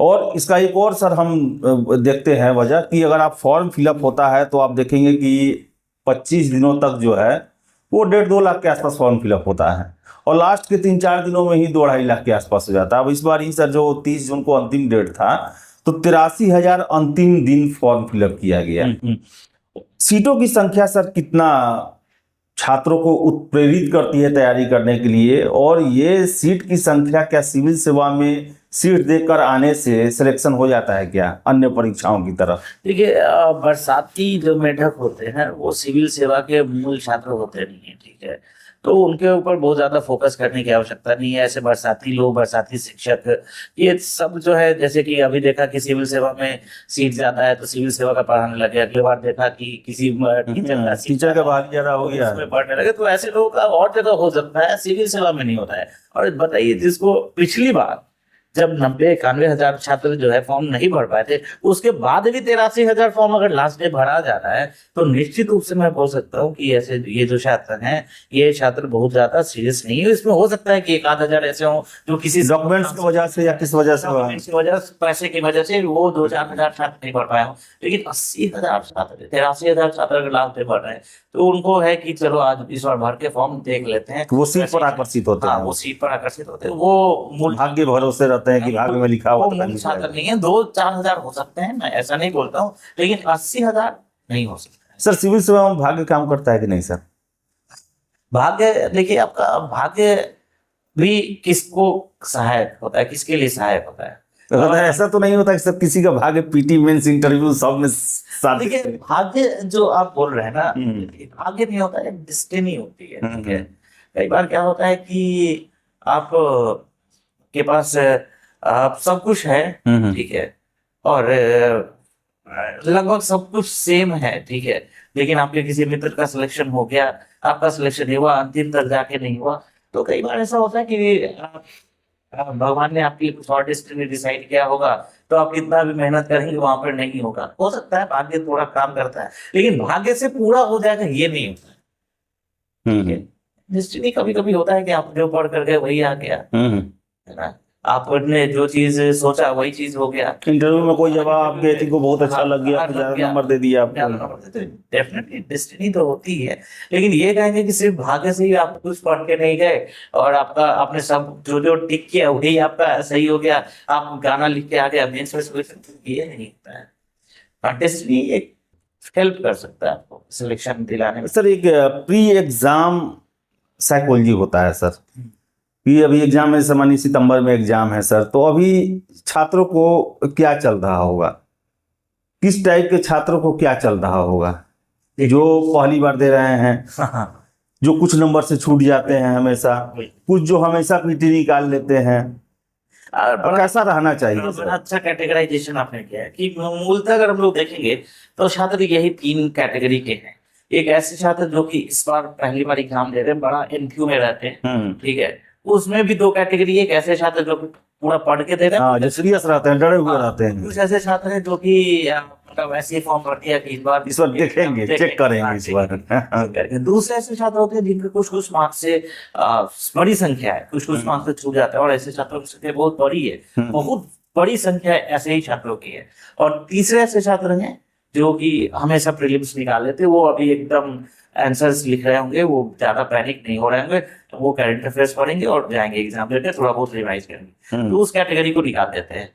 और इसका एक और सर हम देखते हैं वजह कि अगर आप फॉर्म फिलअप होता है तो आप देखेंगे कि 25 दिनों तक जो है वो 1.5-2 लाख के आसपास फॉर्म फिलअप होता है, और लास्ट के 3-4 दिनों में ही 2-2.5 लाख के आसपास हो जाता है। अब इस बार ही सर जो 30 जून को अंतिम डेट था तो 83,000 अंतिम दिन फॉर्म फिलअप किया गया। सीटों की संख्या सर कितना छात्रों को उत्प्रेरित करती है तैयारी करने के लिए, और ये सीट की संख्या क्या सिविल सेवा में सीट देकर आने से सिलेक्शन हो जाता है क्या अन्य परीक्षाओं की तरफ? देखिए बरसाती जो मेढक होते हैं वो सिविल सेवा के मूल छात्र होते नहीं है, ठीक है, तो उनके ऊपर बहुत ज्यादा फोकस करने की आवश्यकता नहीं है। ऐसे बरसाती लोग, बरसाती शिक्षक, ये सब जो है, जैसे कि अभी देखा कि सिविल सेवा में सीट ज्यादा है तो सिविल सेवा का पढ़ाने लगे, अगली बार देखा कि किसी टीचर का भाग ज्यादा हो गया, उसमें पढ़ने लगे, तो ऐसे लोगों का और जगह हो सकता है, सिविल सेवा में नहीं होता है। और बताइए जिसको पिछली बार जब 90-91 हजार छात्र जो है फॉर्म नहीं भर पाए थे, उसके बाद भी 83,000 फॉर्म अगर लास्ट डे भरा जा रहा है, तो निश्चित रूप से मैं बोल सकता हूँ कि ऐसे ये जो छात्र हैं, ये छात्र बहुत ज्यादा सीरियस नहीं है। इसमें हो सकता है कि 1-8 ऐसे हों जो किसी डॉक्यूमेंट्स की वजह से या किस वजह से, पैसे की वजह से वो 2-4 हजार छात्र नहीं भर पाए हों, लेकिन 80,000 छात्र, 83,000 छात्र अगर लास्ट डे भर रहे हैं, तो उनको है कि चलो आज इस बार भर के फॉर्म देख लेते हैं, वो सीट पर आकर्षित होते हैं। वो सीट पर आकर्षित होते हैं, वो मूल भाग्य भरोसे रहते हैं कि भाग्य में लिखा हुआ मूल छात्र नहीं है। 2-4 हजार हो सकते हैं, मैं ऐसा नहीं बोलता हूँ, लेकिन 80,000 नहीं हो सकता। सर सिविल सेवा में भाग्य काम करता है कि नहीं सर? भाग्य देखिए, आपका भाग्य भी किसको सहायक होता है, किसके लिए सहायक होता है? ऐसा तो नहीं होता कि सब किसी का भाग्य पीटी मेंस इंटरव्यू सब में साथ। देखिए भाग्य जो आप बोल रहे हैं ना, भाग्य नहीं होता है, डिस्टिनी होती है, ठीक है। कई बार क्या होता है कि आप आपके पास सब कुछ है, ठीक है, और लगभग सब कुछ सेम है, ठीक है, लेकिन आपके किसी मित्र का सिलेक्शन हो गया, आपका सिलेक्शन नहीं हुआ, अंतिम तक जाके नहीं हुआ, तो कई बार ऐसा होता है कि भगवान ने आपकी कुछ और डेस्टिनी डिसाइड किया होगा, तो आप कितना भी मेहनत करेंगे वहां पर नहीं होगा। हो सकता है भाग्य थोड़ा काम करता है, लेकिन भाग्य से पूरा हो जाएगा ये नहीं होता, ठीक है। डेस्टिनी कभी कभी होता है कि आप जो पढ़ कर गए वही आ गया, है ना, आपने जो चीज सोचा वही चीज हो गया। इंटरव्यू में कोई जवाब आपके एथिक को बहुत अच्छा लग गया, आपको ज्यादा नंबर दे दिया आपको। तो डेफिनेटली डेस्टिनी तो होती है, लेकिन ये कहेंगे कि सिर्फ भाग्य से ही आप कुछ पढ़ के नहीं गए और आपका आपने सब जो जो टिक किया वही आपका सही हो गया, आप गाना लिख के आ गए मेंस में सिलेक्शन, ये नहीं होता है। डेस्टिनी एक हेल्प कर सकता है आपको सिलेक्शन दिलाने में। सर एक प्री एग्जाम साइकोलॉजी होता है सर, कि अभी एग्जाम में सामान्य सितंबर में एग्जाम है सर, तो अभी छात्रों को क्या चल रहा होगा, किस टाइप के छात्रों को क्या चल रहा होगा, जो पहली बार दे रहे हैं, जो कुछ नंबर से छूट जाते हैं हमेशा, कुछ जो हमेशा पीटी निकाल लेते हैं, और कैसा रहना चाहिए सर? बड़ा अच्छा कैटेगराइजेशन आपने किया है कि मूलतः अगर हम लोग देखेंगे तो छात्र यही 3 कैटेगरी के हैं। एक ऐसे छात्र जो कि इस बार पहली बार एग्जाम दे रहे हैं, बड़ा एनक्यू में रहते हैं, ठीक है, उसमें भी 2 कैटेगरी है। एक ऐसे छात्र जो पूरा पढ़ के दे रहे हैं, हाँ, जो सीरियस रहते हैं, डरे हुए रहते हैं। कुछ ऐसे छात्र हैं जो कि मतलब ऐसे फॉर्म भर दिया कि इस बार देखेंगे, चेक करेंगे इस बार। दूसरे ऐसे छात्र होते हैं जिनके कुछ कुछ मार्क्स से बड़ी संख्या है, कुछ कुछ मार्क्स से छूट जाता है, और ऐसे छात्रों की संख्या बहुत बड़ी है, बहुत बड़ी संख्या ऐसे ही छात्रों की है। और तीसरे ऐसे छात्र हैं जो कि हमेशा प्रीलिम्स निकाल लेते हैं, वो अभी एकदम आंसर्स लिख रहे होंगे, वो ज्यादा पैनिक नहीं हो रहे होंगे, तो वो करंट अफेयर्स पढ़ेंगे और जाएंगे एग्जाम देते, थोड़ा बहुत रिवाइज करेंगे, तो उस कैटेगरी को निकाल देते हैं।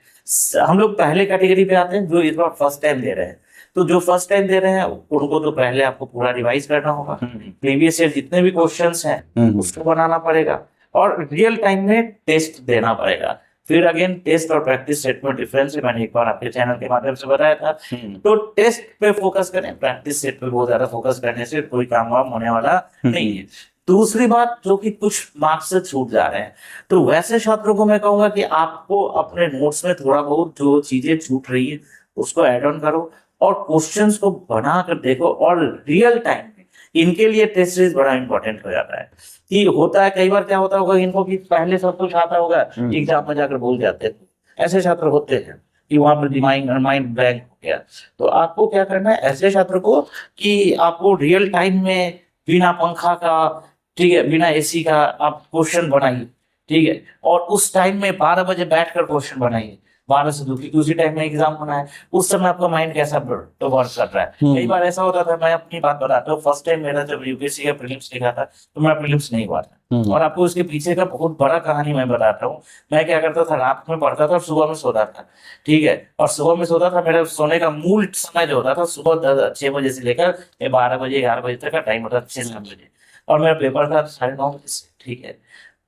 हम लोग पहले कैटेगरी पे आते हैं जो इस बार फर्स्ट टाइम दे रहे हैं। तो जो फर्स्ट टाइम दे रहे हैं उनको तो पहले आपको पूरा रिवाइज करना होगा, प्रीवियस ईयर जितने भी क्वेश्चंस हैं उसको बनाना पड़ेगा, और रियल टाइम में टेस्ट देना पड़ेगा। फिर अगेन टेस्ट और प्रैक्टिस सेट में डिफरेंस है, मैंने एक बार आपके चैनल के माध्यम से बताया था। तो टेस्ट पे फोकस करें, प्रैक्टिस सेट पे बहुत ज्यादा फोकस करने से कोई काम वाम होने वाला नहीं है। दूसरी बात, जो कि कुछ मार्क्स से छूट जा रहे हैं, तो वैसे छात्रों को मैं कहूंगा कि आपको अपने नोट्स में थोड़ा बहुत जो चीजें छूट रही है उसको ऐड ऑन करो, और क्वेश्चंस को बना कर देखो, और रियल टाइम में इनके लिए टेस्ट सीरीज बड़ा इंपॉर्टेंट हो जाता है। कि होता है कई बार क्या होता होगा इनको कि पहले सब कुछ आता होगा, एग्जाम में जाकर भूल जाते हैं, ऐसे छात्र होते हैं कि वहां पर माइंड ब्लैंक हो गया। तो आपको क्या करना है ऐसे छात्र को, कि आपको रियल टाइम में बिना पंखा का, ठीक है, बिना एसी का आप क्वेश्चन बनाइए, ठीक है, और उस टाइम में 12 बजे बैठकर क्वेश्चन बनाइए, 12 से 2, क्योंकि उसी टाइम में एग्जाम होना है। उस समय आपका माइंड कैसा तो वर्क कर रहा है। कई बार ऐसा होता था, मैं अपनी बात बताता हूँ, फर्स्ट टाइम मेरा जब यूपीएससी का प्रीलिम्स लिखा था तो मेरा प्रीलिम्स नहीं हुआ था, और आपको उसके पीछे का बहुत बड़ा कहानी मैं बताता हूँ। मैं क्या करता था, रात में पढ़ता था और सुबह में सोता था, ठीक है, और सुबह में सोता था, मेरा सोने का मूल समय जो होता था सुबह 6 बजे से लेकर 12 बजे 11 बजे तक का टाइम होता था, 6-7 बजे, और मेरा पेपर था 9:30 बजे से, ठीक है।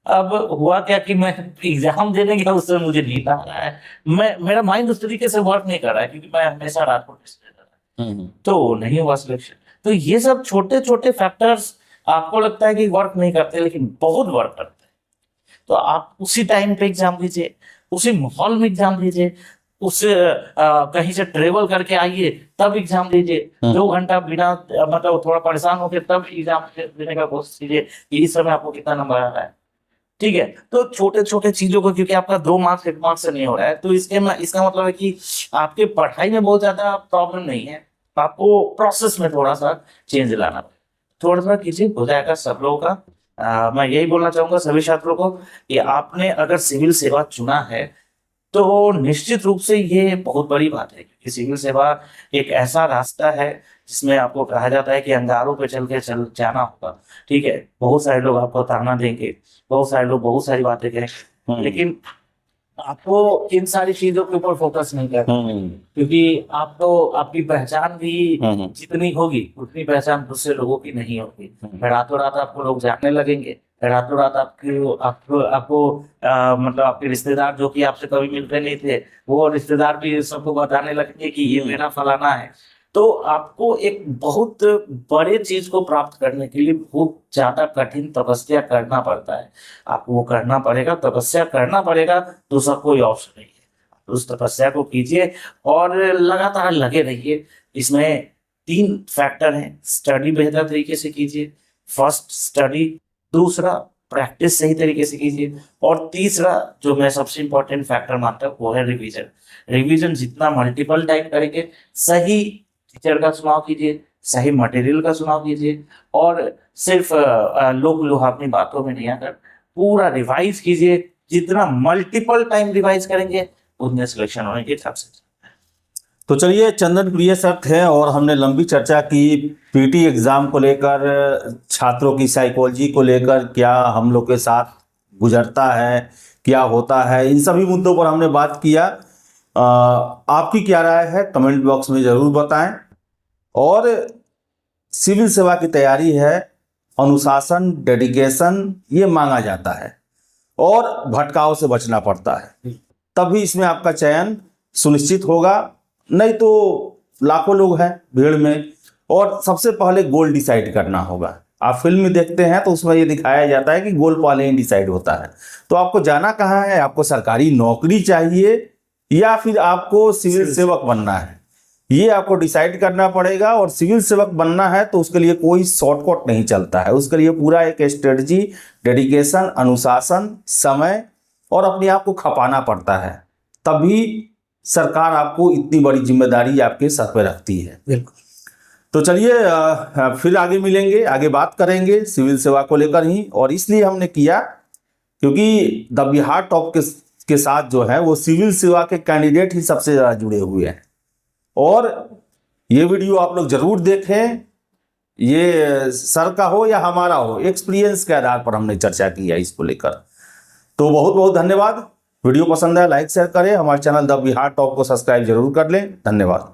अब हुआ क्या कि मैं एग्जाम देने गया, उस समय मुझे नींद आ रहा है, मेरा माइंड उस तरीके से वर्क नहीं कर रहा है, क्योंकि मैं हमेशा रात को टेस्ट देता था, तो नहीं हुआ सिलेक्शन। तो ये सब छोटे छोटे फैक्टर्स आपको लगता है कि वर्क नहीं करते, लेकिन बहुत वर्क करते हैं। तो आप उसी टाइम पे एग्जाम दीजिए, उसी माहौल में एग्जाम दीजिए, उस कहीं से ट्रेवल करके आइए तब एग्जाम दीजिए, 2 घंटा बिना मतलब थोड़ा परेशान होकर तब एग्जाम देने का कोशिश कीजिए, इस समय आपको कितना नंबर आ रहा है, ठीक है। तो छोटे छोटे चीजों को, क्योंकि आपका 2 मार्क्स 1 मार्क्स से नहीं हो रहा है, तो इसका मतलब है कि आपके पढ़ाई में बहुत ज्यादा प्रॉब्लम नहीं है, आपको प्रोसेस में थोड़ा सा चेंज लाना पड़ेगा, थोड़ा सा कीजिए, हो जाएगा सब लोगों का। मैं यही बोलना चाहूंगा सभी छात्रों को कि आपने अगर सिविल सेवा चुना है तो निश्चित रूप से ये बहुत बड़ी बात है, क्योंकि सिविल सेवा एक ऐसा रास्ता है जिसमें आपको कहा जाता है कि अंगारों पे चल जाना होगा, ठीक है। बहुत सारे लोग आपको ताना देंगे, बहुत सारे लोग बहुत सारी बातें कहेंगे, लेकिन आपको इन सारी चीजों के ऊपर फोकस नहीं करना, क्योंकि आपको आपकी पहचान भी जितनी होगी उतनी पहचान दूसरे लोगों की नहीं होगी। रातों रात आपको लोग जानने लगेंगे, रातों रात आपको मतलब आपके रिश्तेदार जो कि आपसे कभी मिलते नहीं थे, वो रिश्तेदार भी सबको बताने लगेंगे कि ये मेरा फलाना है। तो आपको एक बहुत बड़े चीज को प्राप्त करने के लिए बहुत ज्यादा कठिन तपस्या करना पड़ता है। आपको वो करना पड़ेगा, तपस्या करना पड़ेगा, दूसरा कोई ऑप्शन नहीं है। उस तपस्या को कीजिए और लगातार लगे रहिए। इसमें 3 फैक्टर हैं। स्टडी बेहतर तरीके से कीजिए, फर्स्ट स्टडी, दूसरा प्रैक्टिस सही तरीके से कीजिए, और तीसरा जो मैं सबसे इम्पोर्टेंट फैक्टर मानता हूँ वो है रिवीजन। रिवीजन जितना मल्टीपल टाइम करेंगे, सही टीचर का चुनाव कीजिए, सही मटेरियल का चुनाव कीजिए, और सिर्फ लोग अपनी बातों में नहीं आकर पूरा रिवाइज कीजिए। जितना मल्टीपल टाइम रिवाइज करेंगे उतने सिलेक्शन होने के चांसेस। तो चलिए, चंदन प्रिय सर थे और हमने लंबी चर्चा की पीटी एग्जाम को लेकर, छात्रों की साइकोलॉजी को लेकर, क्या हम लोग के साथ गुजरता है, क्या होता है, इन सभी मुद्दों पर हमने बात किया। आपकी क्या राय है कमेंट बॉक्स में ज़रूर बताएं। और सिविल सेवा की तैयारी है, अनुशासन, डेडिकेशन ये मांगा जाता है और भटकाव से बचना पड़ता है, तभी इसमें आपका चयन सुनिश्चित होगा। नहीं तो लाखों लोग हैं भीड़ में, और सबसे पहले गोल डिसाइड करना होगा। आप फिल्म में देखते हैं तो उसमें ये दिखाया जाता है कि गोल पहले ही डिसाइड होता है। तो आपको जाना कहाँ है? आपको सरकारी नौकरी चाहिए या फिर आपको सिविल सेवक बनना है, ये आपको डिसाइड करना पड़ेगा। और सिविल सेवक बनना है तो उसके लिए कोई शॉर्टकट नहीं चलता है, उसके लिए पूरा एक स्ट्रेटजी, डेडिकेशन, अनुशासन, समय और अपने आप को खपाना पड़ता है, तभी सरकार आपको इतनी बड़ी जिम्मेदारी आपके सर पे रखती है। बिल्कुल। तो चलिए, फिर आगे मिलेंगे, आगे बात करेंगे सिविल सेवा को लेकर ही। और इसलिए हमने किया क्योंकि द बिहार टॉप के साथ जो है वो सिविल सेवा के कैंडिडेट ही सबसे ज़्यादा जुड़े हुए हैं। और ये वीडियो आप लोग जरूर देखें, ये सर का हो या हमारा हो, एक्सपीरियंस के आधार पर हमने चर्चा की है इसको लेकर। तो बहुत बहुत धन्यवाद। वीडियो पसंद है लाइक शेयर करें, हमारे चैनल द बिहार टॉप को सब्सक्राइब जरूर कर लें। धन्यवाद।